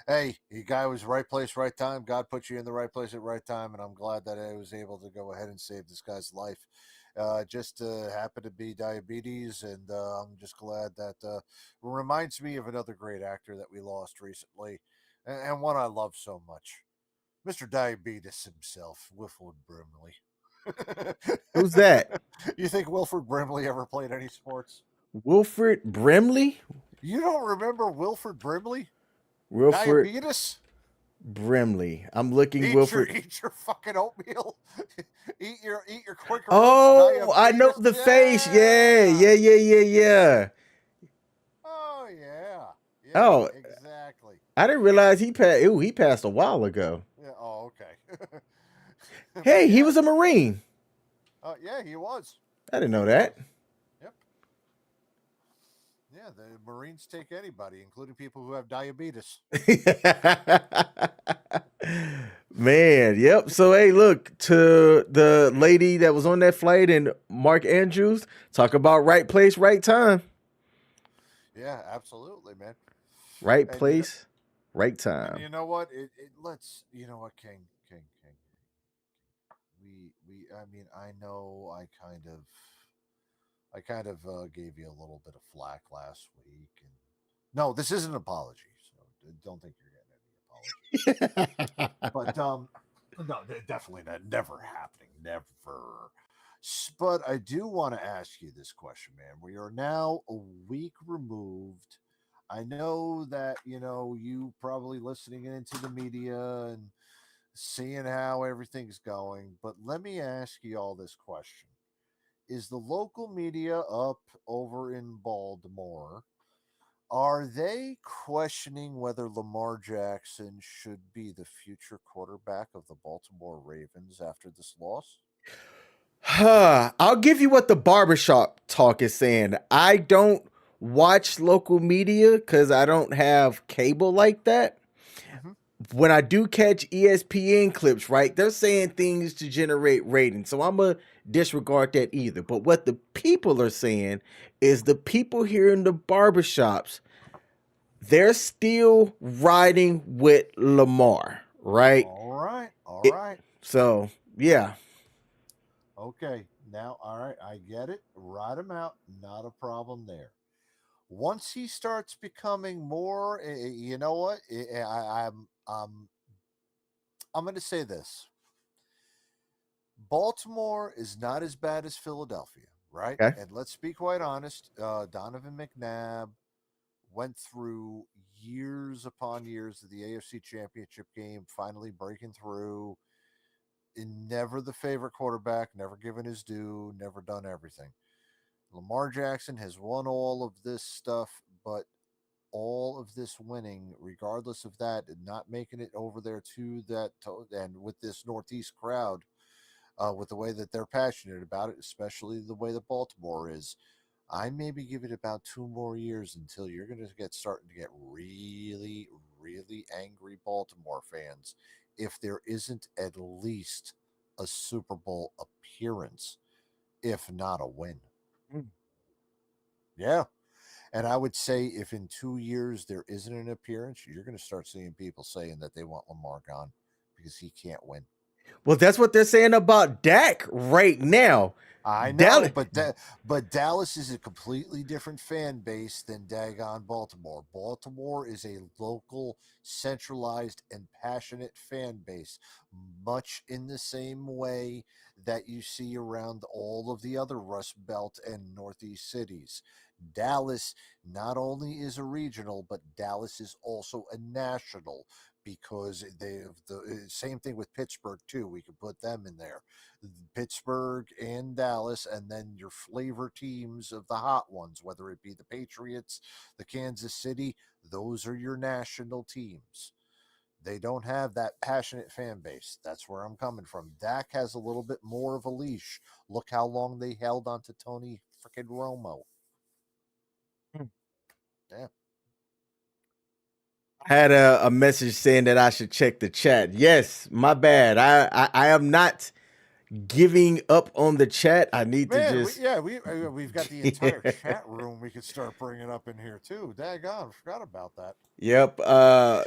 hey, the guy was right place, right time. God put you in the right place at right time, and I'm glad that I was able to go ahead and save this guy's life. Just happened to be diabetes, and I'm just glad that reminds me of another great actor that we lost recently, and one I love so much, Mr. Diabetes himself, Wilford Brimley. Who's that? You think Wilford Brimley ever played any sports? Wilford Brimley? You don't remember Wilford Brimley? Wilford Diabetes? Brimley. I'm looking Eat your fucking oatmeal. eat your Quaker Oh, I know the face. Yeah. Oh yeah. Yeah, Oh, exactly. I didn't realize he passed. Ooh, he passed a while ago. Yeah. Oh, okay. Hey, he was a Marine. Yeah, he was. I didn't know that. Yep. Yeah, the Marines take anybody, including people who have diabetes. Man, yep. So hey, look, to the lady that was on that flight and Mark Andrews, talk about right place, right time. Yeah, absolutely, man. Right And place, right and time. you know what? Let's King. I mean, I know I kind of gave you a little bit of flack last week, and no, this isn't an apology, so don't think you're getting any apology. But no, definitely not, never happening, never. But I do want to ask you this question, man. We are now a week removed. I know that you probably listening into the media and seeing how everything's going, but let me ask you all this question: is the local media up over in Baltimore, are they questioning whether Lamar Jackson should be the future quarterback of the Baltimore Ravens after this loss? I'll give you what the barbershop talk is saying. I don't watch local media because I don't have cable like that. Mm-hmm. When I do catch ESPN clips, right, they're saying things to generate ratings. So I'm going to disregard that either. But what the people are saying is the people here in the barbershops, they're still riding with Lamar, right? All right. All It, right. so, yeah. Okay. Now, all right. I get it. Ride him out. Not a problem there. Once he starts becoming more, you know what? I'm going to say this. Baltimore is not as bad as Philadelphia, right? Okay. And let's be quite honest. Donovan McNabb went through years upon years of the AFC Championship game, finally breaking through. And never the favorite quarterback, never given his due, never done everything. Lamar Jackson has won all of this stuff, but all of this winning, regardless of that, and not making it over there and with this Northeast crowd, with the way that they're passionate about it, especially the way that Baltimore is. I maybe give it about 2 more years until you're going to get starting to get really, really angry Baltimore fans if there isn't at least a Super Bowl appearance, if not a win. Mm. Yeah. And I would say if in 2 years there isn't an appearance, you're going to start seeing people saying that they want Lamar gone because he can't win. Well, that's what they're saying about Dak right now. I know, Dallas, but Dallas is a completely different fan base than daggone Baltimore. Baltimore is a local, centralized, and passionate fan base, much in the same way that you see around all of the other Rust Belt and Northeast cities. Dallas not only is a regional, but Dallas is also a national because they have the same thing with Pittsburgh too. We could put them in there. Pittsburgh and Dallas, and then your flavor teams of the hot ones, whether it be the Patriots, the Kansas City, those are your national teams. They don't have that passionate fan base. That's where I'm coming from. Dak has a little bit more of a leash. Look how long they held on to Tony freaking Romo. Yeah. I had a message saying that I should check the chat. Yes, my bad. I am not giving up on the chat. I need to Man, just we've got the entire chat room we could start bringing up in here too. Daggone, forgot about that. Yep.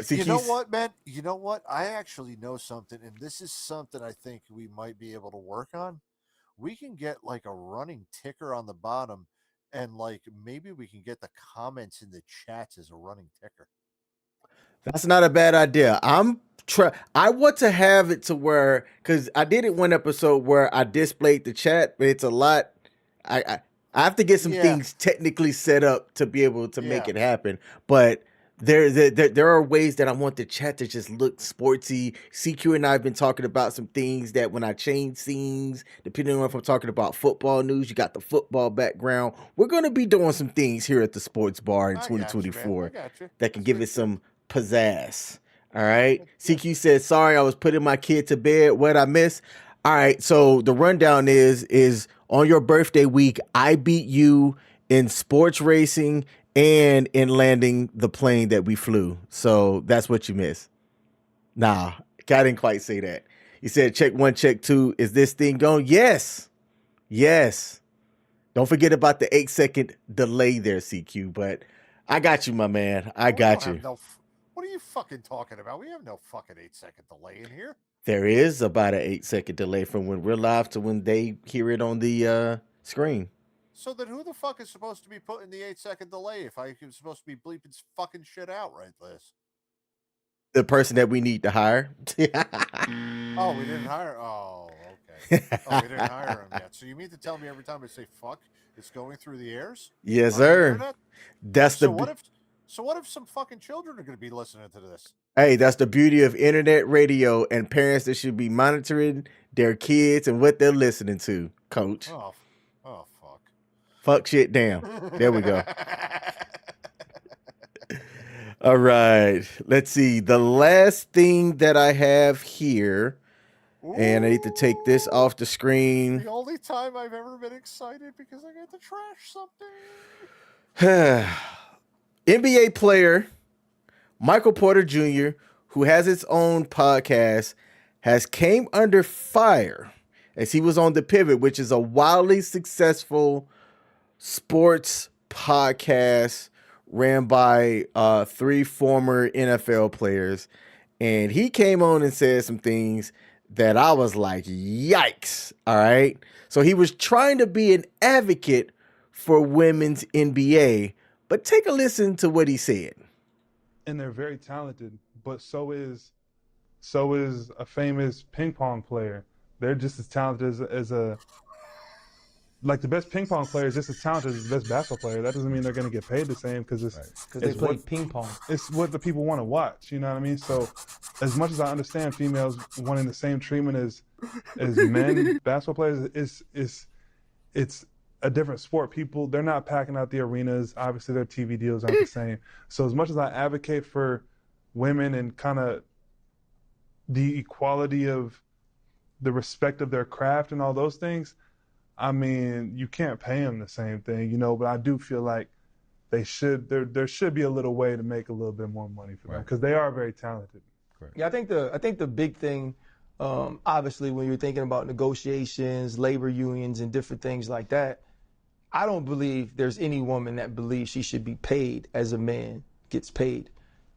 You know what, man? You know what? I actually know something, and this is something I think we might be able to work on. We can get like a running ticker on the bottom, and like maybe we can get the comments in the chats as a running ticker. That's not a bad idea. I want to have it to where, because I did it one episode where I displayed the chat, but it's a lot. I have to get some Yeah. things technically set up to be able to make Yeah. it happen. But there are ways that I want the chat to just look sportsy. CQ and I have been talking about some things that when I change scenes, depending on if I'm talking about football news, you got the football background. We're going to be doing some things here at the Sports Bar in I got you, man. I 2024 got you. that can That's give good it shit. some pizzazz. All right. Yeah. CQ said, sorry, I was putting my kid to bed. What I miss? All right. So the rundown is on your birthday week, I beat you in sports racing and in landing the plane that we flew. So that's what you miss. Nah, I didn't quite say that. You said check one, check two. Is this thing going? Yes. Yes. Don't forget about the 8-second delay there, CQ. But I got you, my man. I got you. What are you fucking talking about? We have no fucking 8-second delay in here. There is about an 8-second delay from when we're live to when they hear it on the screen. So then who the fuck is supposed to be putting the 8-second delay if I'm supposed to be bleeping fucking shit out right this? The person that we need to hire. Oh, we didn't hire. Oh, okay. Oh, we didn't hire him yet. So you mean to tell me every time I say fuck, it's going through the airs? Yes, On the sir. internet? That's So the what if some fucking children are going to be listening to this? hey, that's the beauty of internet radio and parents that should be monitoring their kids and what they're listening to, coach. Oh fuck. Fuck shit down. There we go. All right. Let's see. The last thing that I have here, and I need to take this off the screen. The only time I've ever been excited because I get to trash something. NBA player Michael Porter Jr., who has his own podcast, has came under fire as he was on The Pivot, which is a wildly successful sports podcast ran by 3 former NFL players. And he came on and said some things that I was like, yikes. All right. So he was trying to be an advocate for women's NBA, but take a listen to what he said. And they're very talented, but so is a famous ping pong player. They're just as talented as like the best ping pong player is just as talented as the best basketball player. That doesn't mean they're going to get paid the same because they play ping pong. It's what the people want to watch. You know what I mean? So, as much as I understand females wanting the same treatment as men basketball players, it's a different sport. People, they're not packing out the arenas. Obviously, their TV deals aren't the same. So, as much as I advocate for women and kind of the equality of the respect of their craft and all those things, I mean, you can't pay them the same thing, you know, but I do feel like there should be a little way to make a little bit more money for them because they are very talented. Correct. Yeah, I think the big thing, obviously, when you're thinking about negotiations, labor unions, and different things like that, I don't believe there's any woman that believes she should be paid as a man gets paid.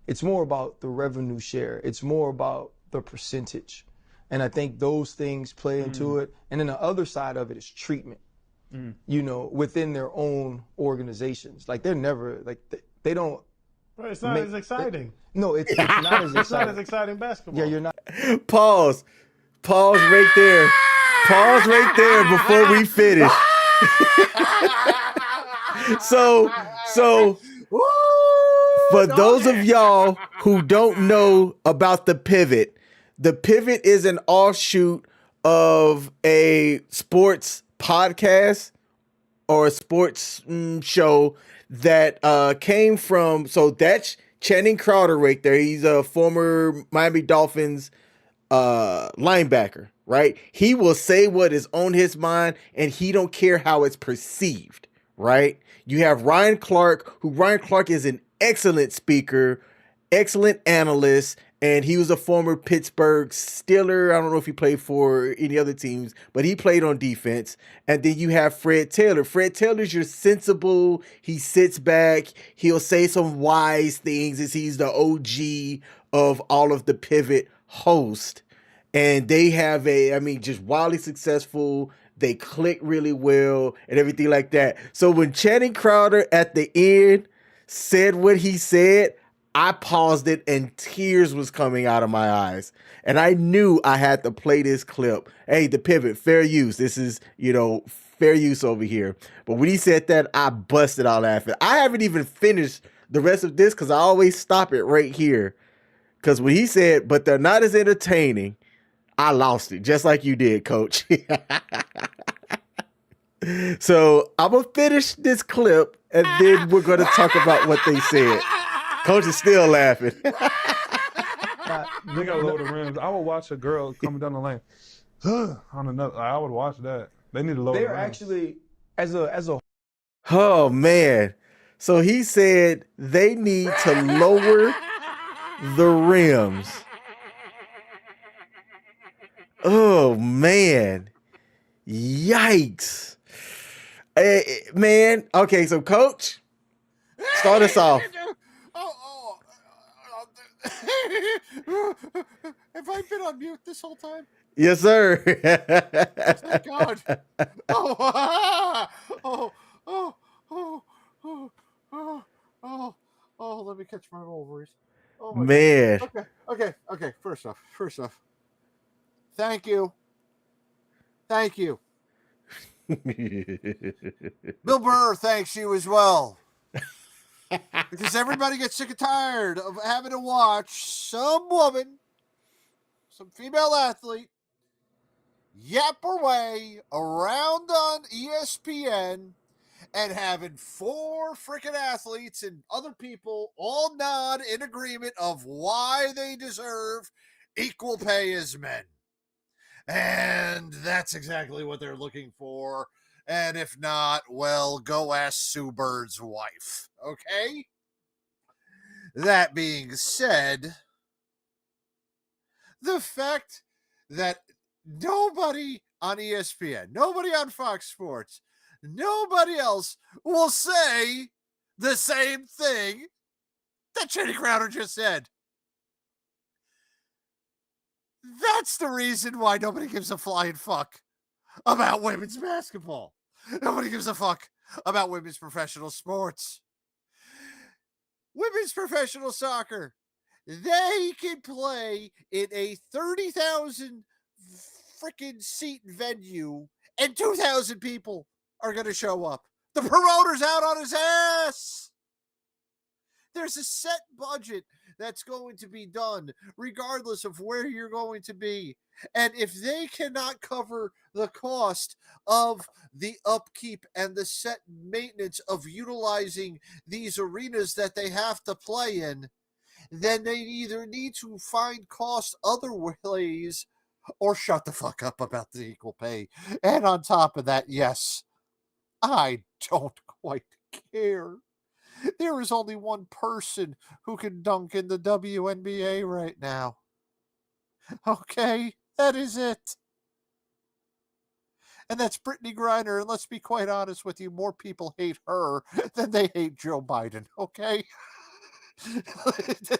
It's more about the revenue share. It's more about the percentage. And I think those things play into it. And then the other side of it is treatment, you know, within their own organizations. Like they're never, like they don't. But it's not as exciting. No, it's not as exciting. It's not as exciting basketball. Yeah, you're not. Pause. Pause right there. Pause right there before we finish. So for those of y'all who don't know about the Pivot is an offshoot of a sports podcast or a sports show that came from, so that's Channing Crowder right there. He's a former Miami Dolphins linebacker, right? He will say what is on his mind and he don't care how it's perceived, right? You have Ryan Clark is an excellent speaker, excellent analyst, and he was a former Pittsburgh Steeler. I don't know if he played for any other teams, but he played on defense. And then you have Fred Taylor. Fred Taylor's your sensible. He sits back. He'll say some wise things as he's the OG of all of the Pivot hosts. And they have just wildly successful. They click really well and everything like that. So when Channing Crowder at the end said what he said, I paused it and tears was coming out of my eyes. And I knew I had to play this clip. Hey, the Pivot, fair use. This is, fair use over here. But when he said that, I busted out laughing. I haven't even finished the rest of this because I always stop it right here. Because when he said, but they're not as entertaining, I lost it, just like you did, Coach. So I'm going to finish this clip, and then we're going to talk about what they said. Coach is still laughing. They got low the rims. I would watch a girl coming down the lane. On another, I would watch that. They need to lower the rims. They're actually, as a Oh, man. So he said they need to lower the rims. Oh, man. Yikes. Hey, man. Okay, so Coach, start us off. Have I been on mute this whole time? Yes, sir. Thank God. Let me catch my ovaries. Oh my Man. God. Okay. First off. Thank you. Bill Burr thanks you as well. Because everybody gets sick and tired of having to watch some woman, some female athlete, yap her way around on ESPN and having four freaking athletes and other people all nod in agreement of why they deserve equal pay as men. And that's exactly what they're looking for. And if not, well, go ask Sue Bird's wife. Okay? That being said, the fact that nobody on ESPN, nobody on Fox Sports, nobody else will say the same thing that Channing Crowder just said. That's the reason why nobody gives a flying fuck about women's basketball. Nobody gives a fuck about women's professional sports. Women's professional soccer, they can play in a 30,000 freaking seat venue and 2,000 people are going to show up. The promoter's out on his ass. There's a set budget that's going to be done regardless of where you're going to be. And if they cannot cover the cost of the upkeep and the set maintenance of utilizing these arenas that they have to play in, then they either need to find cost other ways or shut the fuck up about the equal pay. And on top of that, yes, I don't quite care. There is only one person who can dunk in the WNBA right now. Okay, that is it. and that's Brittany Griner. And let's be quite honest with you, more people hate her than they hate Joe Biden. Okay,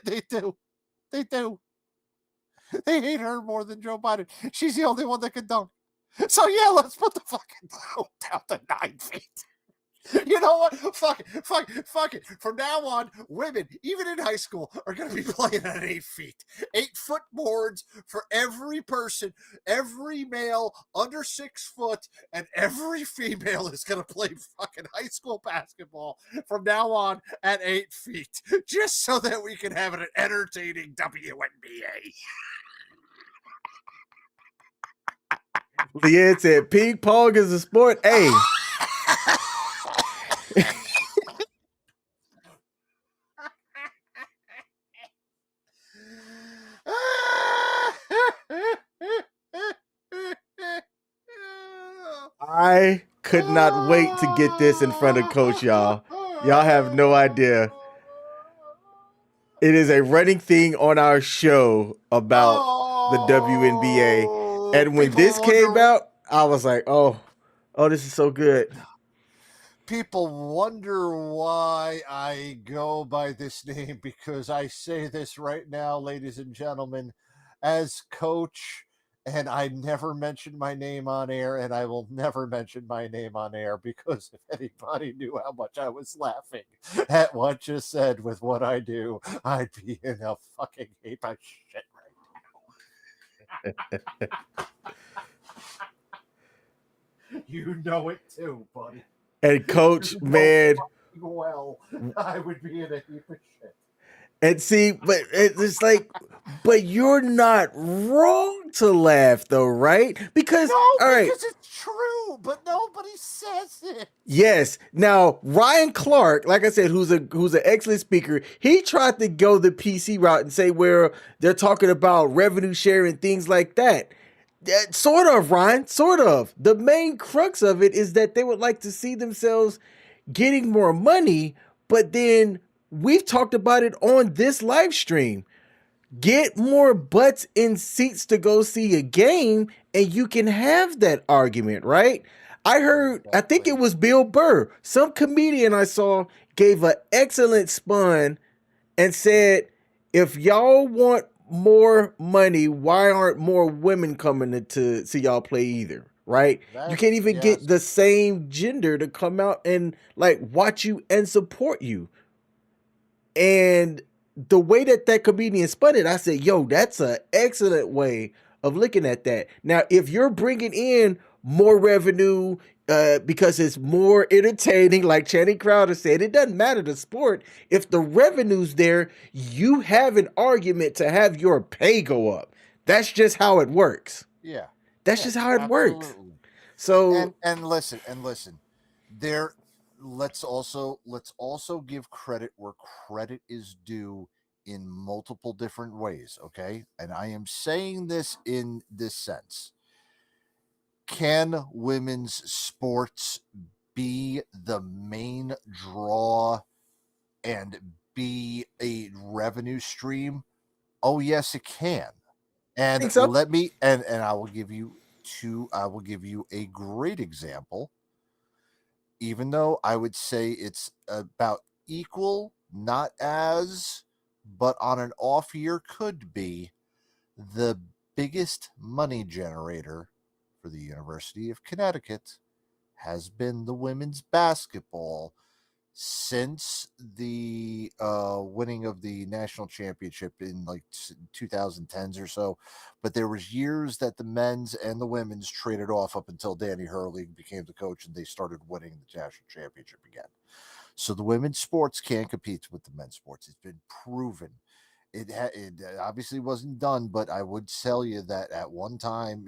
they do. They do. They hate her more than Joe Biden. She's the only one that can dunk. So yeah, let's put the fucking down to 9 feet. You know what? Fuck it. Fuck it. Fuck it. From now on, women, even in high school, are going to be playing at 8 feet. 8-foot boards for every person, every male under 6 foot, and every female is going to play fucking high school basketball from now on at 8 feet, just so that we can have an entertaining WNBA. Leanne said ping pong is a sport. Hey. I could not wait to get this in front of Coach, y'all. Y'all have no idea. It is a running thing on our show about the WNBA. And when this came out, I was like, oh, this is so good. People wonder why I go by this name, because I say this right now, ladies and gentlemen, as coach, and I never mention my name on air, and I will never mention my name on air, because if anybody knew how much I was laughing at what you said with what I do, I'd be in a fucking heap of shit right now. You know it too, buddy. And Coach, man, well, I would be in a heap of shit. And see, but it's like, but you're not wrong to laugh, though, right? Because because it's true, but nobody says it. Yes. Now Ryan Clark, like I said, who's an excellent speaker, he tried to go the PC route and say where they're talking about revenue share and things like that. Sort of, Ryan, sort of. The main crux of it is that they would like to see themselves getting more money, but then we've talked about it on this live stream. Get more butts in seats to go see a game, and you can have that argument, right? I heard, I think it was Bill Burr, some comedian I saw gave an excellent spun and said, if y'all want more money, why aren't more women coming to see y'all play either? Right? You can't even get the same gender to come out and like watch you and support you. And the way that comedian spun it, I said, yo, that's an excellent way of looking at that. Now, if you're bringing in more revenue because it's more entertaining, like Channing Crowder said, it doesn't matter the sport. If the revenue's there, you have an argument to have your pay go up. That's just how it works. Yeah. That's just how it works. So and listen, there let's also give credit where credit is due in multiple different ways, okay? And I am saying this in this sense. Can women's sports be the main draw and be a revenue stream? Oh yes, it can. And so. let me and I will give you a great example, even though I would say it's about equal, not as, but on an off year could be. The biggest money generator for the University of Connecticut has been the women's basketball since the winning of the national championship in like 2010s or so. But there was years that the men's and the women's traded off up until Danny Hurley became the coach and they started winning the national championship again. So the women's sports can compete with the men's sports. It's been proven. It obviously wasn't done, but I would tell you that at one time,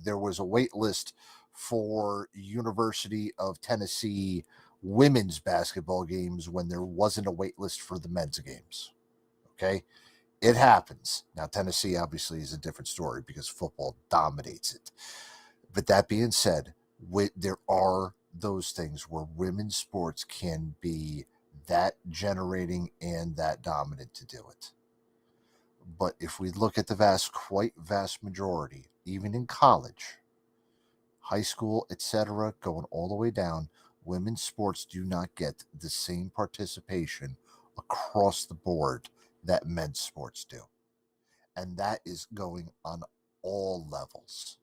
there was a wait list for University of Tennessee women's basketball games when there wasn't a wait list for the men's games. Okay. It happens. Now, Tennessee obviously is a different story because football dominates it. But that being said, there are those things where women's sports can be that generating and that dominant to do it. But if we look at the quite vast majority, even in college, high school, etc., going all the way down, women's sports do not get the same participation across the board that men's sports do. And that is going on all levels.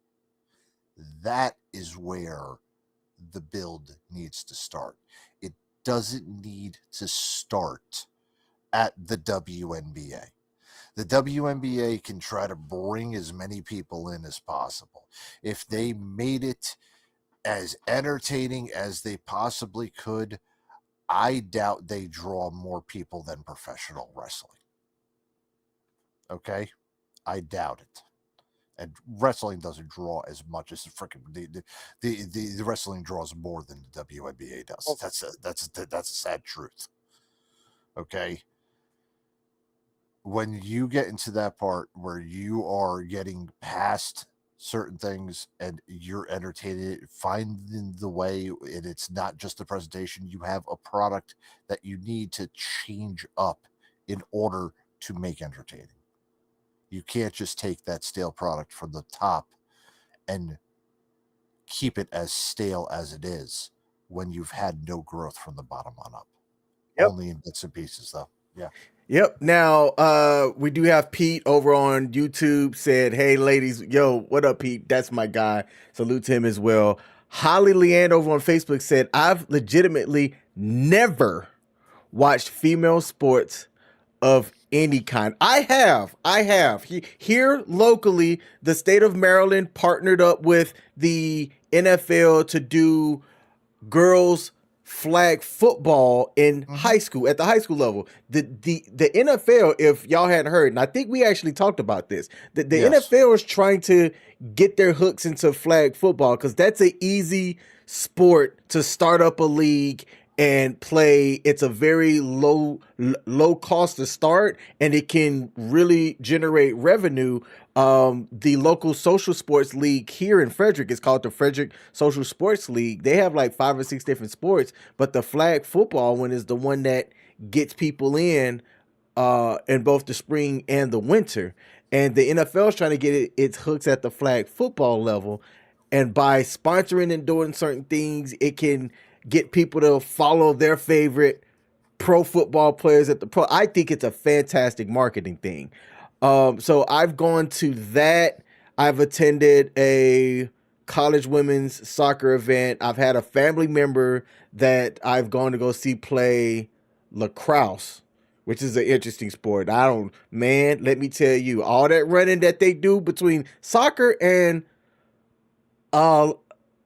That is where the build needs to start. It doesn't need to start at the WNBA. The WNBA can try to bring as many people in as possible. If they made it as entertaining as they possibly could, I doubt they draw more people than professional wrestling. Okay? I doubt it. And wrestling doesn't draw as much as the wrestling draws more than the WNBA does. That's a sad truth. Okay? When you get into that part where you are getting past certain things and you're entertaining, finding the way, and it's not just the presentation, you have a product that you need to change up in order to make entertaining. You can't just take that stale product from the top and keep it as stale as it is when you've had no growth from the bottom on up. Yep. Only in bits and pieces, though. Yeah. Yep. Now, we do have Pete over on YouTube said, "Hey, ladies, yo, what up, Pete? That's my guy. Salute to him as well." Holly Leanne over on Facebook said, "I've legitimately never watched female sports of any kind." I have. Here locally, the state of Maryland partnered up with the NFL to do girls flag football in high school, at the high school level. The NFL, if y'all hadn't heard, and I think we actually talked about this, the Yes. NFL is trying to get their hooks into flag football because that's an easy sport to start up a league and play. It's a very low cost to start, and it can really generate revenue. The local social sports league here in Frederick is called the Frederick Social Sports League. They have like 5 or 6 different sports, but the flag football one is the one that gets people in both the spring and the winter. And the NFL is trying to get its hooks at the flag football level. And by sponsoring and doing certain things, it can get people to follow their favorite pro football players at the pro. I think it's a fantastic marketing thing. So I've gone to that. I've attended a college women's soccer event. I've had a family member that I've gone to go see play lacrosse, which is an interesting sport. Let me tell you, all that running that they do between soccer and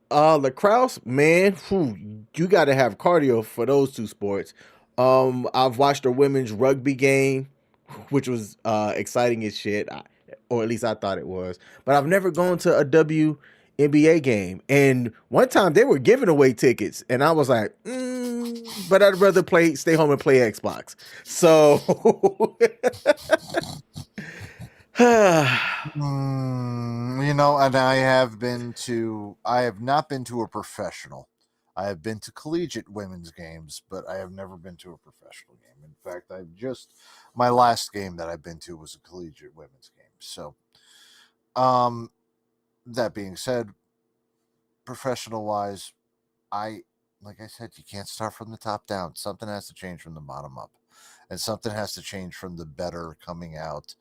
lacrosse, man, you got to have cardio for those two sports. I've watched a women's rugby game, which was exciting as shit, or at least I thought it was. But I've never gone to a WNBA game. And one time they were giving away tickets, and I was like, but I'd rather stay home and play Xbox. So, And I have not been to a professional. I have been to collegiate women's games, but I have never been to a professional game. In fact, my last game that I've been to was a collegiate women's game. So, that being said, professional wise, like I said, you can't start from the top down. Something has to change from the bottom up, and something has to change from the better coming out.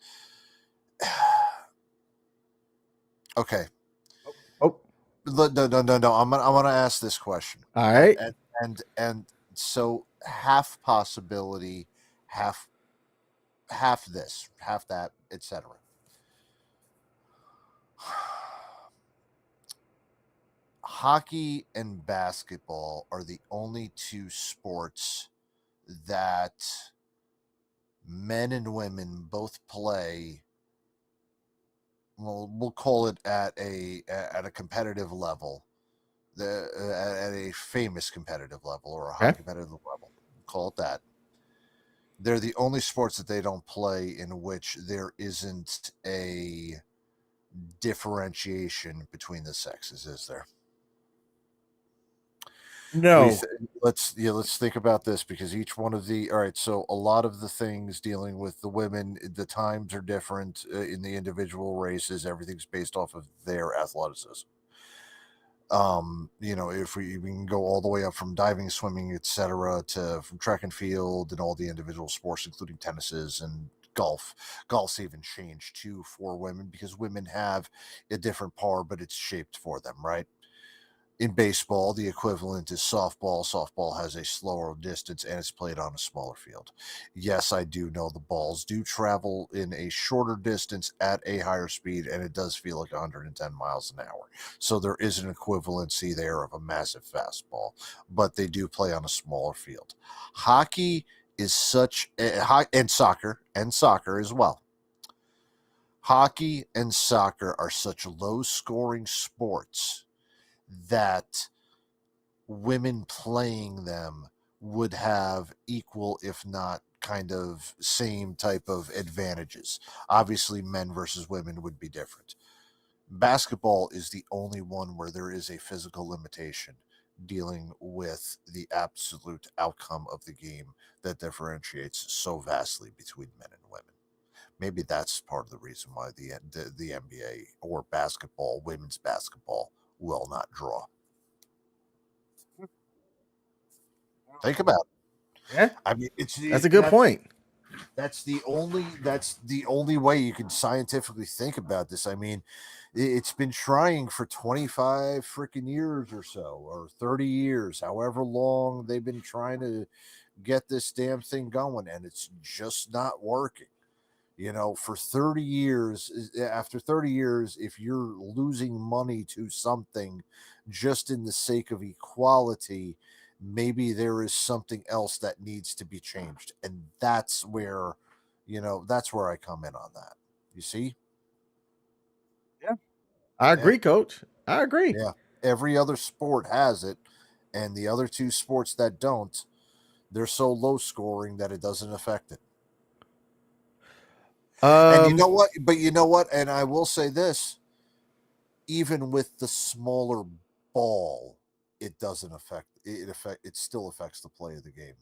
Okay. oh, No. I'm gonna ask this question. all right. And so half possibility, half this, half that, etc. Hockey and basketball are the only two sports that men and women both play. Well, we'll call it at a competitive level, at a famous competitive level or a high competitive level. Call it that. They're the only sports that they don't play in which there isn't a differentiation between the sexes, is there? No. Let's think about this, because each one of all right, so a lot of the things dealing with the women, the times are different in the individual races. Everything's based off of their athleticism. If we can go all the way up from diving, swimming, etc., to from track and field and all the individual sports, including tennises and golf. Golf's even changed too for women because women have a different par, but it's shaped for them, right? In baseball, the equivalent is softball. Softball has a slower distance and it's played on a smaller field. Yes, I do know the balls do travel in a shorter distance at a higher speed, and it does feel like 110 miles an hour. So there is an equivalency there of a massive fastball, but they do play on a smaller field. Hockey is and soccer as well. Hockey and soccer are such low scoring sports that women playing them would have equal, if not kind of same type of advantages. Obviously, men versus women would be different. Basketball is the only one where there is a physical limitation dealing with the absolute outcome of the game that differentiates so vastly between men and women. Maybe that's part of the reason why the NBA or basketball, women's basketball, will not draw. Think about it. Yeah, I mean, that's a good point. That's the only way you can scientifically think about this. I mean, it's been trying for 25 freaking years or so, or 30 years, however long they've been trying to get this damn thing going, and it's just not working. For 30 years, after 30 years, if you're losing money to something just in the sake of equality, maybe there is something else that needs to be changed. And that's where I come in on that. You see? Yeah, I Yeah. agree, Coach. I agree. Yeah. Every other sport has it, and the other two sports that don't, they're so low scoring that it doesn't affect it. And you know what? But you know what? And I will say this, even with the smaller ball, it doesn't it still affects the play of the game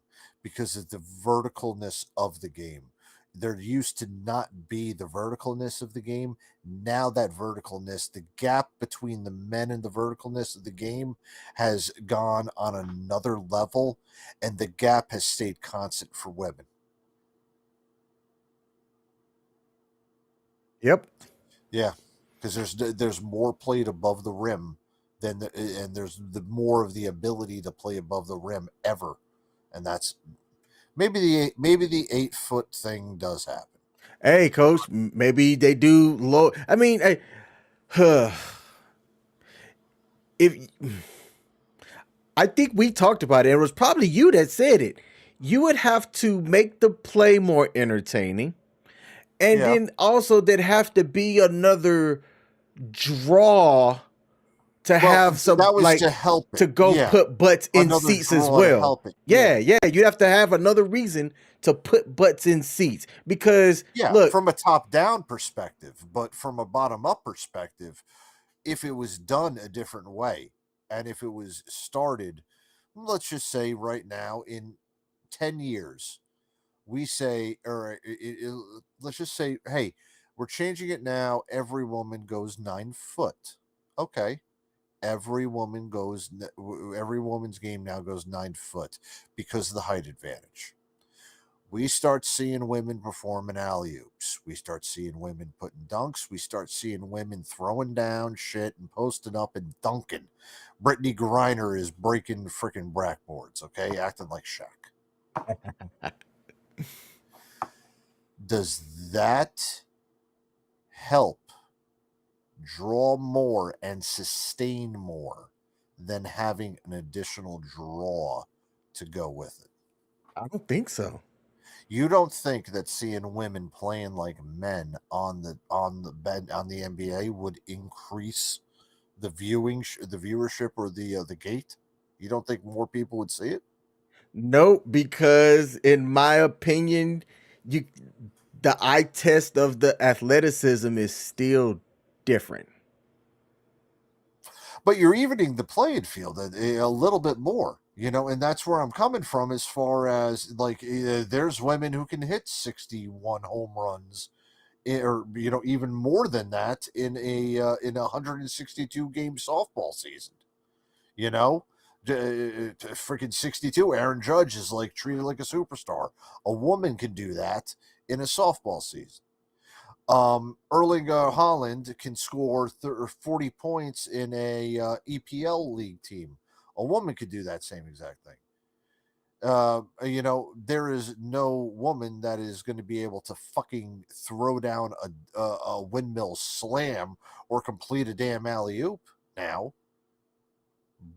because of the verticalness of the game. There used to not be the verticalness of the game. Now that verticalness, the gap between the men and the verticalness of the game has gone on another level, and the gap has stayed constant for women. Yep. Yeah, because there's more played above the rim and there's the more of the ability to play above the rim ever, and that's maybe the 8 foot thing does happen. Hey, Coach, maybe they do low. I mean, hey, if I think we talked about it, it was probably you that said it. You would have to make the play more entertaining, and Yeah. then also there'd have to be another draw to have some that was like to help it. to go Yeah, put butts in another seats as draw to well. help it. Yeah, yeah, you'd have to have another reason to put butts in seats because Yeah, look, from a top down perspective, but from a bottom up perspective, if it was done a different way, and if it was started, let's just say right now in 10 years, we say, or let's just say, hey, we're changing it now. Every woman goes 9 foot. Okay. Every woman's game now goes 9 foot because of the height advantage. We start seeing women performing alley oops. We start seeing women putting dunks. We start seeing women throwing down shit and posting up and dunking. Brittany Griner is breaking freaking backboards, okay, acting like Shaq. Does that help draw more and sustain more than having an additional draw to go with it? I don't think so. You don't think that seeing women playing like men on the NBA would increase the viewership or the gate? You don't think more people would see it? Nope, because in my opinion, you the eye test of the athleticism is still different. But you're evening the playing field a little bit more, and that's where I'm coming from as far as like there's women who can hit 61 home runs or even more than that in a 162 game softball season. You know, freaking 62. Aaron Judge is like treated like a superstar. A woman can do that in a softball season. Erling Haaland can score 40 points in a EPL league team. A woman could do that same exact thing. There is no woman that is going to be able to fucking throw down a windmill slam or complete a damn alley oop now.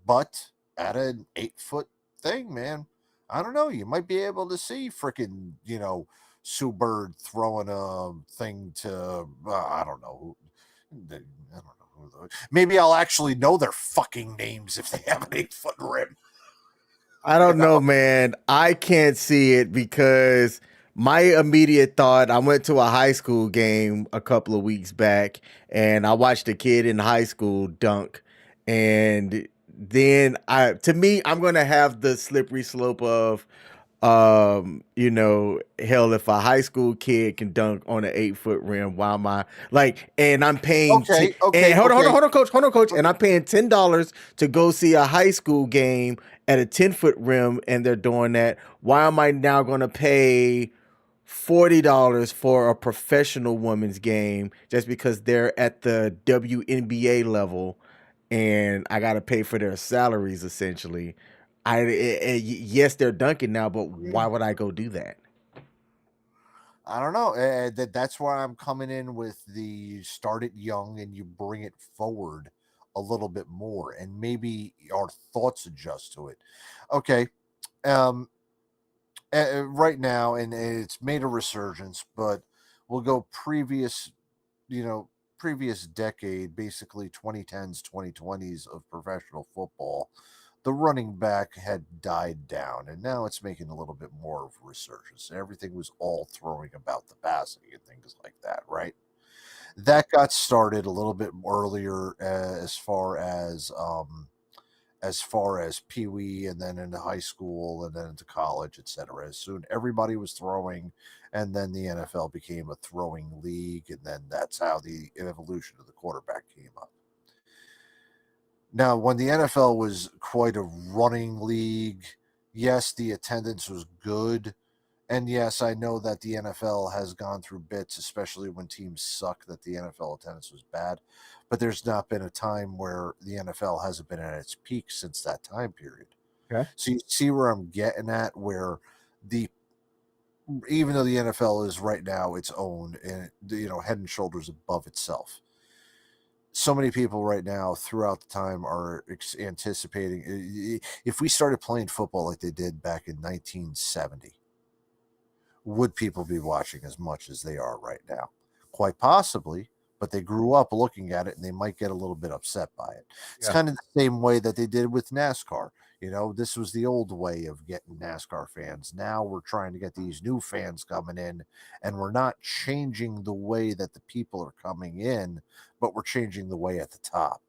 But at an 8-foot thing, man, I don't know. You might be able to see freaking, Sue Bird throwing a thing to, I don't know. I don't know. Maybe I'll actually know their fucking names if they have an 8-foot rim. I don't know, man. I can't see it because my immediate thought, I went to a high school game a couple of weeks back and I watched a kid in high school dunk. And then to me, I'm going to have the slippery slope of, hell, if a high school kid can dunk on an 8-foot rim, why am I like, and I'm paying, and hold on, coach. And I'm paying $10 to go see a high school game at a 10-foot rim and they're doing that. Why am I now going to pay $40 for a professional women's game just because they're at the WNBA level and I got to pay for their salaries essentially? Yes, they're dunking now, but why would I go do that? I don't know. That's where I'm coming in with the start it young and you bring it forward a little bit more, and maybe our thoughts adjust to it. Okay. Right now, and it's made a resurgence, but we'll go previous decade, basically 2010s, 2020s of professional football. The running back had died down, and now it's making a little bit more of a resurgence. Everything was all throwing about the passing and things like that, right? That got started a little bit earlier, as far as Pee Wee, and then into high school, and then into college, etc. As soon everybody was throwing, and then the NFL became a throwing league, and then that's how the evolution of the quarterback came up. Now, when the NFL was quite a running league, yes, the attendance was good. And yes, I know that the NFL has gone through bits, especially when teams suck, that the NFL attendance was bad. But there's not been a time where the NFL hasn't been at its peak since that time period. Okay. So you see where I'm getting at, where the even though the NFL is right now its own and head and shoulders above itself, so many people right now throughout the time are anticipating if we started playing football like they did back in 1970, would people be watching as much as they are right now? Quite possibly, but they grew up looking at it and they might get a little bit upset by it. It's kind of the same way that they did with NASCAR. This was the old way of getting NASCAR fans. Now we're trying to get these new fans coming in, and we're not changing the way that the people are coming in, but we're changing the way at the top.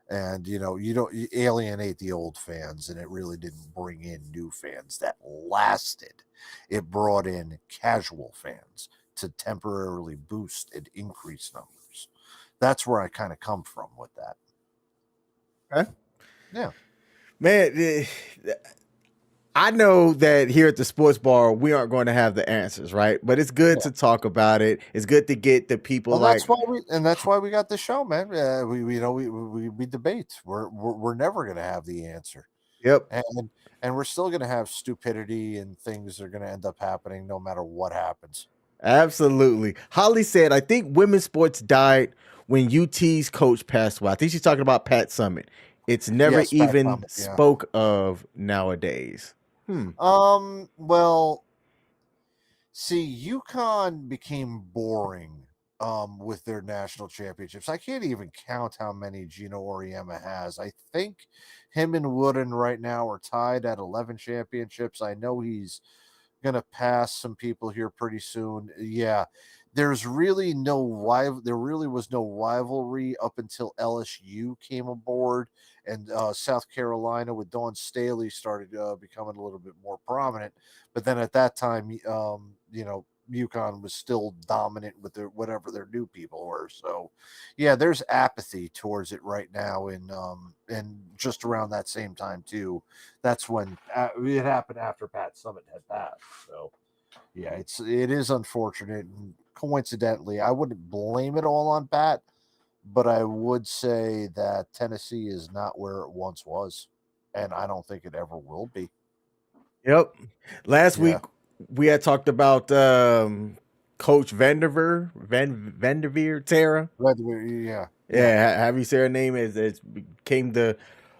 And you alienate the old fans, and it really didn't bring in new fans that lasted. It brought in casual fans to temporarily boost and increase numbers. That's where I kind of come from with that. Okay. Yeah. Man, I know that here at the sports bar, we aren't going to have the answers, right? But it's good to talk about it. It's good to get the people Well, like. that's why we got the show, man. We debate. We're never going to have the answer. Yep. And we're still going to have stupidity and things that are going to end up happening no matter what happens. Absolutely. Holly said, I think women's sports died when UT's coach passed away. I think she's talking about Pat Summitt. It's never even spoke of nowadays. Well, see, UConn became boring with their national championships. I can't even count how many Gino Auriemma has. I think him and Wooden right now are tied at 11 championships. I know he's going to pass some people here pretty soon. Yeah. There really was no rivalry up until LSU came aboard, and South Carolina with Dawn Staley started becoming a little bit more prominent. But then at that time, UConn was still dominant with their whatever their new people were. So, yeah, there's apathy towards it right now, and just around that same time too. That's when it happened after Pat Summit had passed. So, yeah, it is unfortunate, and coincidentally, I wouldn't blame it all on Pat, but I would say that Tennessee is not where it once was, and I don't think it ever will be. Yep. Last Yeah. week we had talked about Coach Vanderveer, Tara. Yeah. Yeah, have you said her name as became the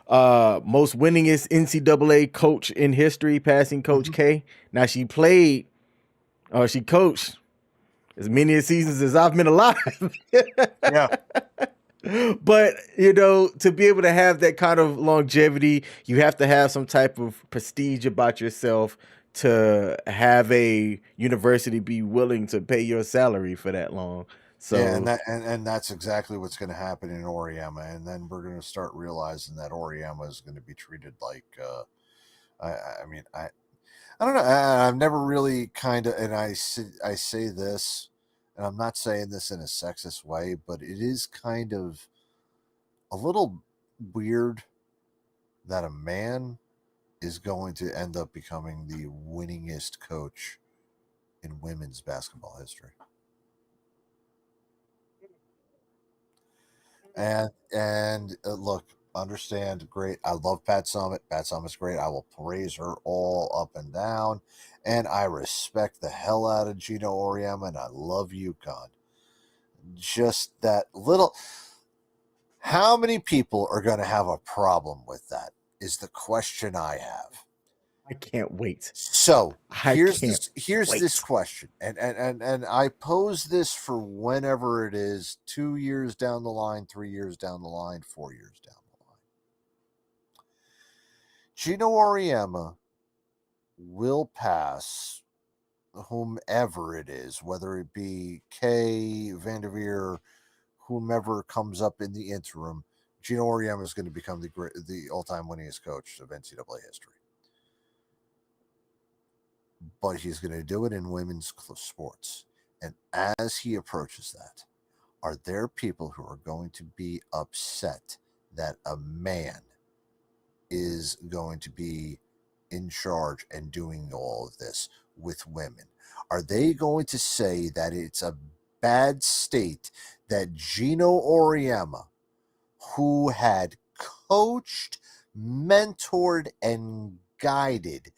most winningest NCAA coach in history, passing Coach K. Now she coached as many seasons as I've been alive. Yeah. But to be able to have that kind of longevity, you have to have some type of prestige about yourself to have a university be willing to pay your salary for that long. Yeah, and So that's exactly what's going to happen in Oriema, and then we're going to start realizing that Oriema is going to be treated like I mean I don't know. I've never really kind of, and I say this, and I'm not saying this in a sexist way, but it is kind of a little weird that a man is going to end up becoming the winningest coach in women's basketball history. And look, understand, great. I love Pat Summit. Pat Summit's great. I will praise her all up and down, and I respect the hell out of Gino Oriema, and I love UConn. Just that little. How many people are going to have a problem with that? Is the question I have. I can't wait. So here's can't this question, and I pose this for whenever it is, 2 years down the line, 3 years down the line, 4 years down the line. Gino Oriema will pass whomever it is, whether it be Kay, Vanderveer, whomever comes up in the interim. Gino Oriema is going to become the all-time winningest coach of NCAA history. But he's going to do it in women's sports. And as he approaches that, are there people who are going to be upset that a man is going to be in charge and doing all of this with women? Are they going to say that it's a bad state that Gino Oriema, who had coached, mentored, and guided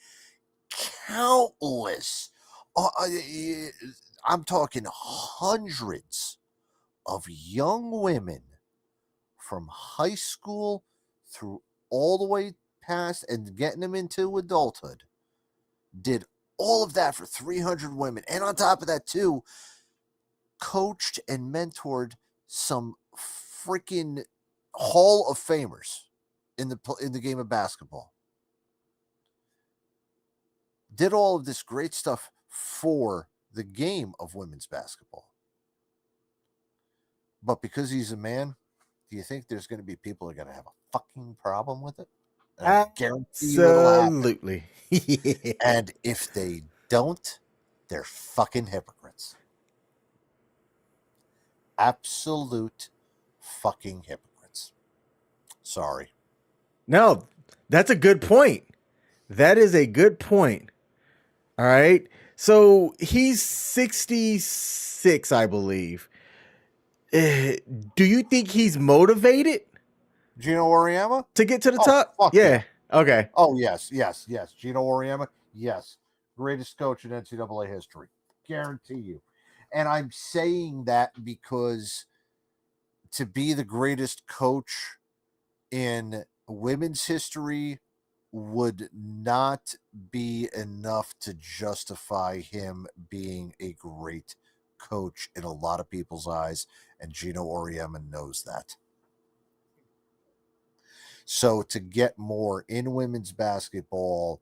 countless, I'm talking hundreds of young women from high school through all the way past and getting them into adulthood, did all of that for 300 women, and on top of that too, coached and mentored some freaking Hall of Famers in the game of basketball. Did all of this great stuff for the game of women's basketball. But because he's a man, do you think there's going to be people who are going to have a fucking problem with it? And I guarantee you it'll happen. absolutely. And if they don't, they're fucking hypocrites. Absolute fucking hypocrites. Sorry. No, that's a good point. That is a good point. All right. So he's 66, I believe. Do you think he's motivated Gino Oriema? to get to the top? Yeah. Okay. Oh, yes. Gino Oriema, yes. Greatest coach in NCAA history. Guarantee you. And I'm saying that because to be the greatest coach in women's history would not be enough to justify him being a great coach in a lot of people's eyes, and Gino Oriema knows that. So to get more in women's basketball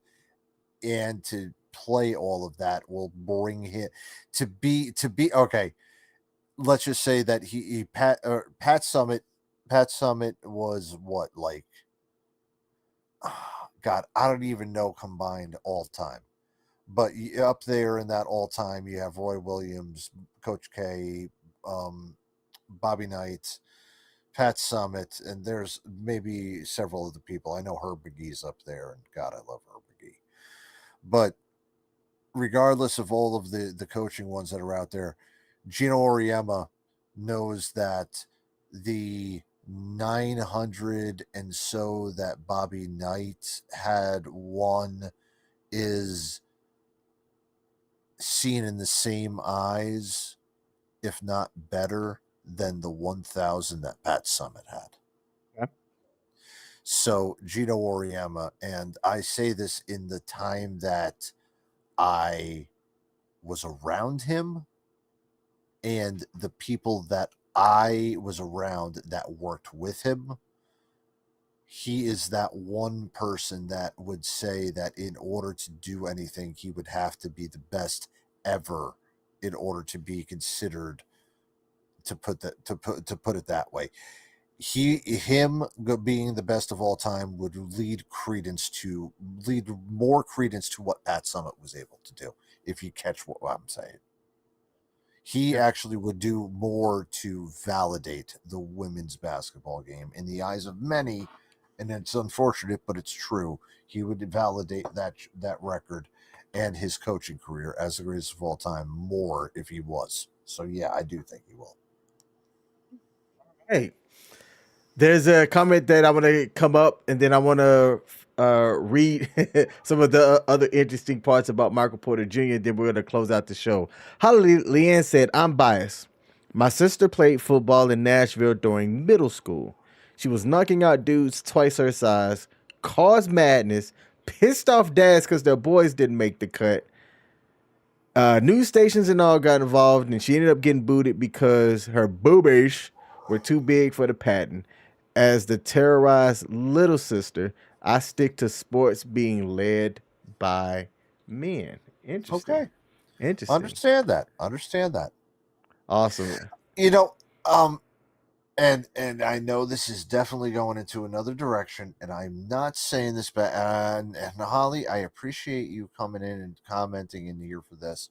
and to play all of that will bring him to be okay. Let's just say that Pat Summit was what, like, God, I don't even know combined all time, But up there in that all time, you have Roy Williams, Coach K, Bobby Knight, Pat Summitt, and there's maybe several other people. I know Herb McGee's up there, and God, I love Herb McGee. But regardless of all of the coaching ones that are out there, Gino Auriemma knows that the 900 and so that Bobby Knight had won is seen in the same eyes, if not better, than the 1,000 that Pat Summitt had. Yeah. So Gino Auriemma, and I say this in the time that I was around him and the people that I was around that worked with him, he is that one person that would say that in order to do anything, he would have to be the best ever in order to be considered, to put it that way. Him being the best of all time would lead more credence to what Pat Summitt was able to do, if you catch what I'm saying. He actually would do more to validate the women's basketball game in the eyes of many, and it's unfortunate, but it's true. He would validate that record and his coaching career as the greatest of all time more if he was. So yeah, I do think he will. Hey, there's a comment that I want to come up, and then I want to read some of the other interesting parts about Michael Porter Jr. Then we're going to close out the show. Holly Leanne said, "I'm biased. My sister played football in Nashville during middle school. She was knocking out dudes twice her size, caused madness, pissed off dads because their boys didn't make the cut. News stations and all got involved, and she ended up getting booted because her boobies were too big for the patent. As the terrorized little sister, I stick to sports being led by men." Interesting. Okay. Interesting. Understand that. Awesome. And I know this is definitely going into another direction, and I'm not saying this bad. And Holly, I appreciate you coming in and commenting in here for this,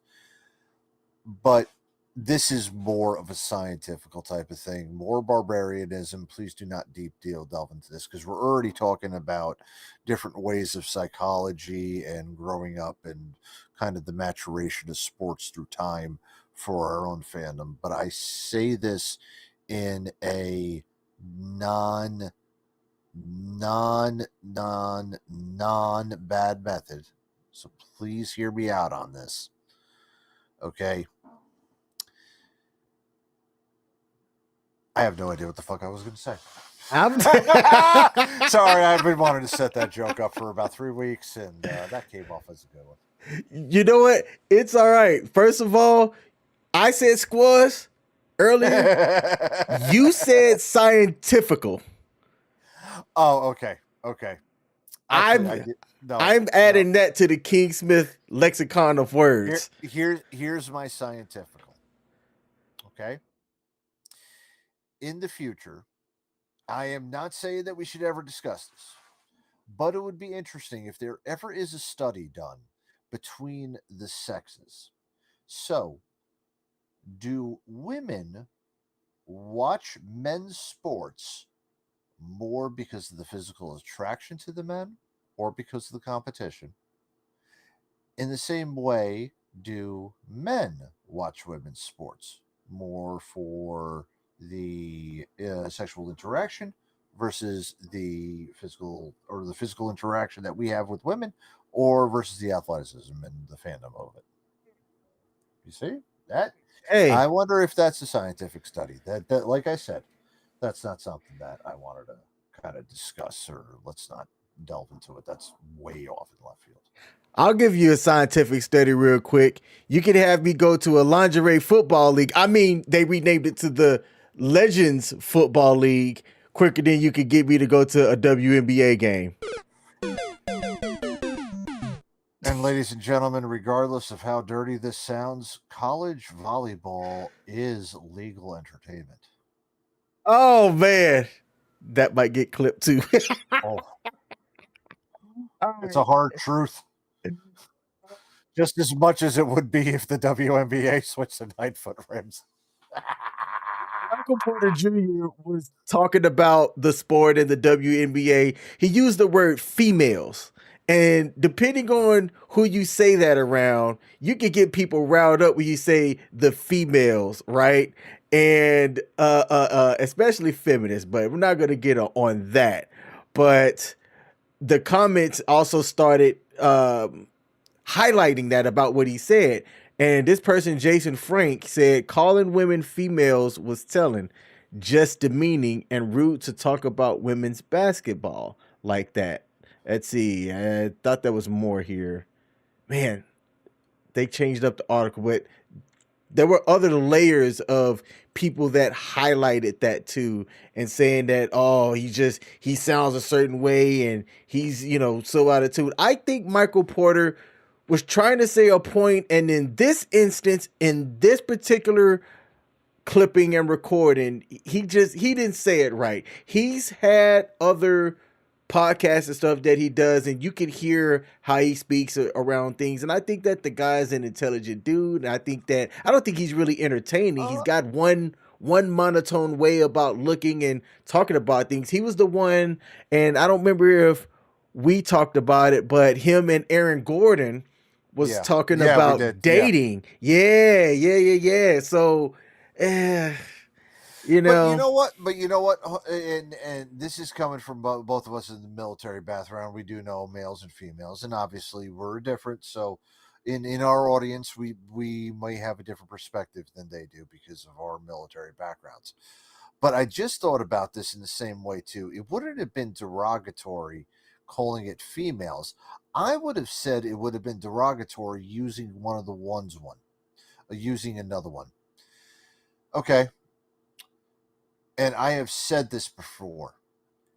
but this is more of a scientific type of thing, more barbarianism. Please do not delve into this, because we're already talking about different ways of psychology and growing up and kind of the maturation of sports through time for our own fandom. But I say this in a non bad method. So please hear me out on this. Okay. I have no idea what the fuck I was going to say. Sorry, I've been wanting to set that joke up for about 3 weeks, and that came off as a good one. You know what? It's all right. First of all, I said squash earlier. You said scientifical. Oh, okay. Actually, I'm adding that to the King Smith lexicon of words. Here's my scientifical. Okay. In the future, I am not saying that we should ever discuss this, but it would be interesting if there ever is a study done between the sexes. So, do women watch men's sports more because of the physical attraction to the men or because of the competition? In the same way, do men watch women's sports more for the sexual interaction versus the physical interaction that we have with women, or versus the athleticism and the fandom of it? You see that? Hey, I wonder if that's a scientific study. That like I said, that's not something that I wanted to kind of discuss, or let's not delve into it. That's way off in left field. I'll give you a scientific study real quick. You can have me go to a lingerie football league. I mean, they renamed it to the Legends Football League quicker than you could get me to go to a WNBA game. And ladies and gentlemen, regardless of how dirty this sounds, college volleyball is legal entertainment. Oh man, that might get clipped too. Oh. It's a hard truth. Just as much as it would be if the WNBA switched to 9-foot rims. Michael Porter Jr. was talking about the sport and the WNBA. He used the word females. And depending on who you say that around, you can get people riled up when you say the females, right? And especially feminists, but we're not going to get on that. But the comments also started highlighting that about what he said. And this person, Jason Frank, said calling women females was telling, just demeaning and rude to talk about women's basketball like that. Let's see. I thought there was more here. Man, they changed up the article, but there were other layers of people that highlighted that too and saying that, oh, he sounds a certain way and he's, so out of tune. I think Michael Porter was trying to say a point, and in this instance, in this particular clipping and recording, he didn't say it right. He's had other podcasts and stuff that he does, and you can hear how he speaks around things. And I think that the guy's an intelligent dude. And I don't think he's really entertaining. He's got one monotone way about looking and talking about things. He was the one, and I don't remember if we talked about it, but him and Aaron Gordon was talking about dating. Yeah. So, But you know what? And this is coming from both of us in the military background. We do know males and females, and obviously we're different. So, in our audience, we may have a different perspective than they do because of our military backgrounds. But I just thought about this in the same way too. It wouldn't have been derogatory calling it females. I would have said it would have been derogatory using using another one. Okay. And I have said this before.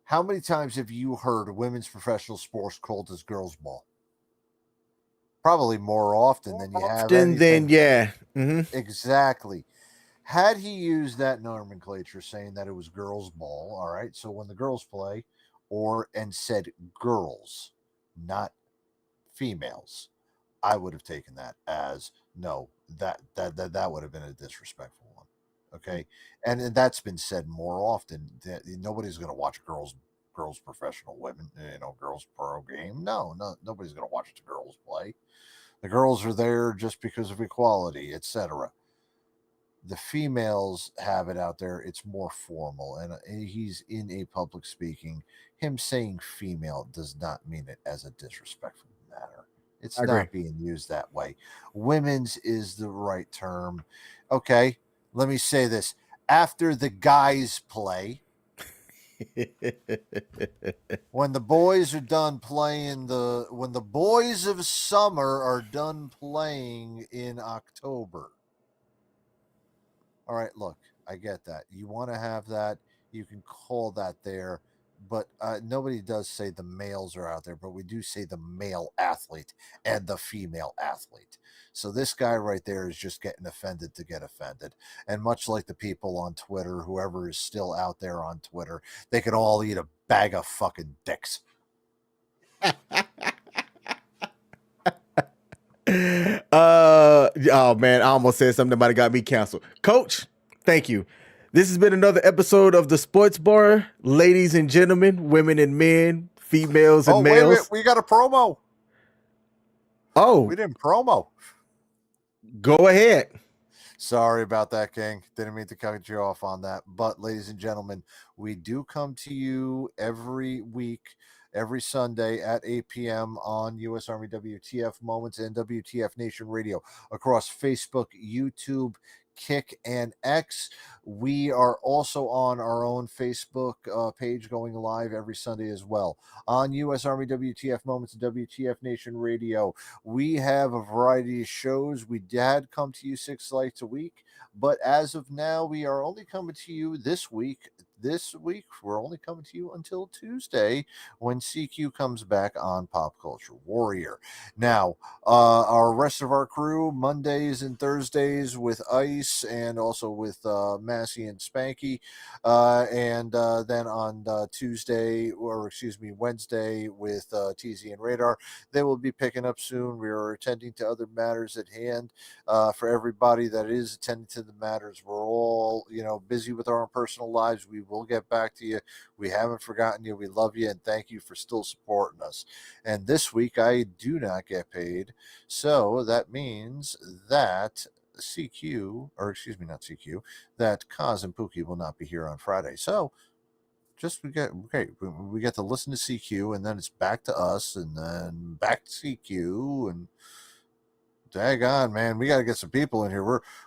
How many times have you heard women's professional sports called as girls' ball? Probably more often than you have anything. Mm-hmm. Exactly. Had he used that nomenclature saying that it was girls' ball, all right, so when the girls play, and said girls, not females, I would have taken that as no, that would have been a disrespectful one. Okay. And that's been said more often that nobody's going to watch girls professional women, girls pro game. No, nobody's going to watch the girls play. The girls are there just because of equality, etc. The females have it out there. It's more formal, and he's in a public speaking. Him saying female does not mean it as a disrespectful manner. It's not being used that way. Women's is the right term. Okay, let me say this. After the guys play, when the boys are done playing when the boys of summer are done playing in October. All right, look, I get that. You want to have that, you can call that there, but nobody does say the males are out there, but we do say the male athlete and the female athlete. So this guy right there is just getting offended to get offended. And much like the people on Twitter, whoever is still out there on Twitter, they could all eat a bag of fucking dicks. Oh man, I almost said something that might have got me canceled. Coach, thank you. This has been another episode of the Sports Bar. Ladies and gentlemen, women and men, females and males. Wait a minute. We got a promo. Oh, we didn't promo. Go ahead. Sorry about that, King. Didn't mean to cut you off on that. But ladies and gentlemen, we do come to you every week, every Sunday at 8 p.m. on U.S. Army WTF Moments and WTF Nation Radio across Facebook, YouTube, Kick, and X. We are also on our own Facebook page going live every Sunday as well. On U.S. Army WTF Moments and WTF Nation Radio, we have a variety of shows. We did come to you 6 nights a week, but as of now, we are only coming to you this week, this week we're only coming to you until Tuesday when CQ comes back on Pop Culture Warrior. Now, our rest of our crew, Mondays and Thursdays with Ice and also with Massey and Spanky. And then on Wednesday with TZ and Radar. They will be picking up soon. We are attending to other matters at hand. For everybody that is attending to the matters, we're all, busy with our own personal lives. We will get back to you. We haven't forgotten you. We love you and thank you for still supporting us. And this week I do not get paid. So that means that not CQ, that Kaz and Pookie will not be here on Friday. So we get to listen to CQ, and then it's back to us, and then back to CQ, and daggone, man, we got to get some people in here.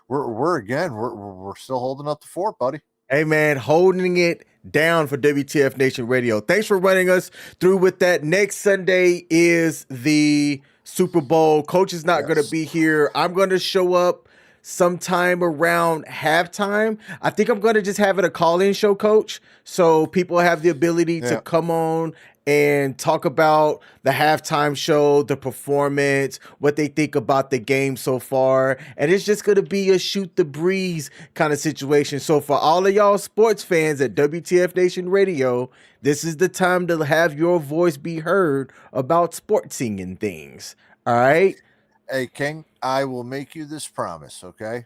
We're still holding up the fort, buddy. Hey, man, holding it down for WTF Nation Radio. Thanks for running us through with that. Next Sunday is the Super Bowl. Coach is not going to be here. I'm going to show up sometime around halftime. I think I'm going to just have it a call-in show, Coach, so people have the ability to come on and talk about the halftime show, the performance, what they think about the game so far. And it's just going to be a shoot the breeze kind of situation. So for all of y'all sports fans at WTF Nation Radio, this is the time to have your voice be heard about sportsing and things. All right? Hey, King, I will make you this promise, okay?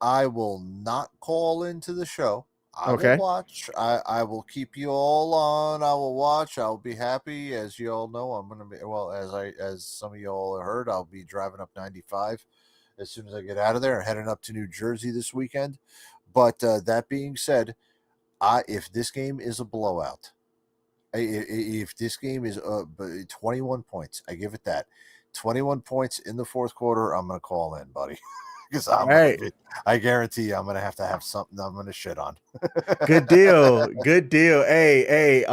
I will not call into the show. I will watch. I will keep you all on. I will watch. I'll be happy. As you all know, I'm going to be, as some of you all heard, I'll be driving up 95 as soon as I get out of there and heading up to New Jersey this weekend. But that being said, if this game is a blowout, if this game is 21 points, I give it that. 21 points in the fourth quarter, I'm going to call in, buddy. Because I guarantee you I'm going to have something I'm going to shit on. Good deal. Good deal. Hey,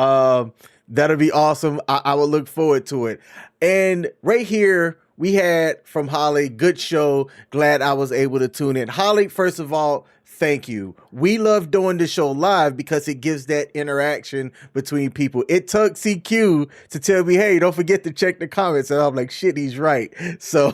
that'll be awesome. I will look forward to it. And right here, we had from Holly, good show. Glad I was able to tune in. Holly, first of all, thank you. We love doing the show live because it gives that interaction between people. It took CQ to tell me, hey, don't forget to check the comments. And I'm like, shit, he's right. So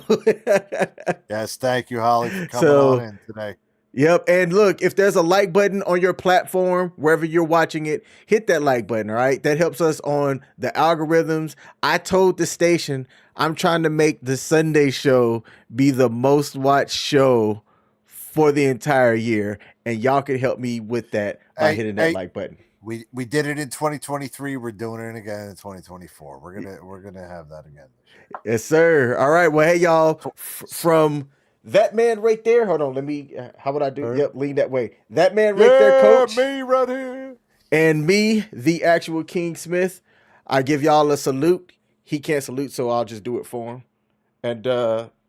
yes, thank you, Holly, for coming on in today. Yep. And look, if there's a like button on your platform, wherever you're watching it, hit that like button. All right. That helps us on the algorithms. I told the station I'm trying to make the Sunday show be the most watched show for the entire year. And y'all can help me with that by hitting that like button. We did it in 2023. We're doing it again in 2024. We're gonna have that again. Yes, sir. All right. Well, hey, y'all, from that man right there. Hold on. Let me. How would I do? Yep. Lean that way. That man right there, Coach. Me right here. And me, the actual King Smith. I give y'all a salute. He can't salute, so I'll just do it for him. And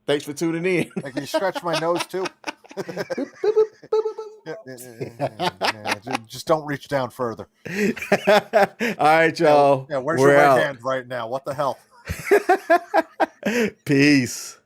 thanks for tuning in. Like you scratch my nose too. Just don't reach down further. All right, y'all. Yeah, where's your right hand right now? What the hell? Peace.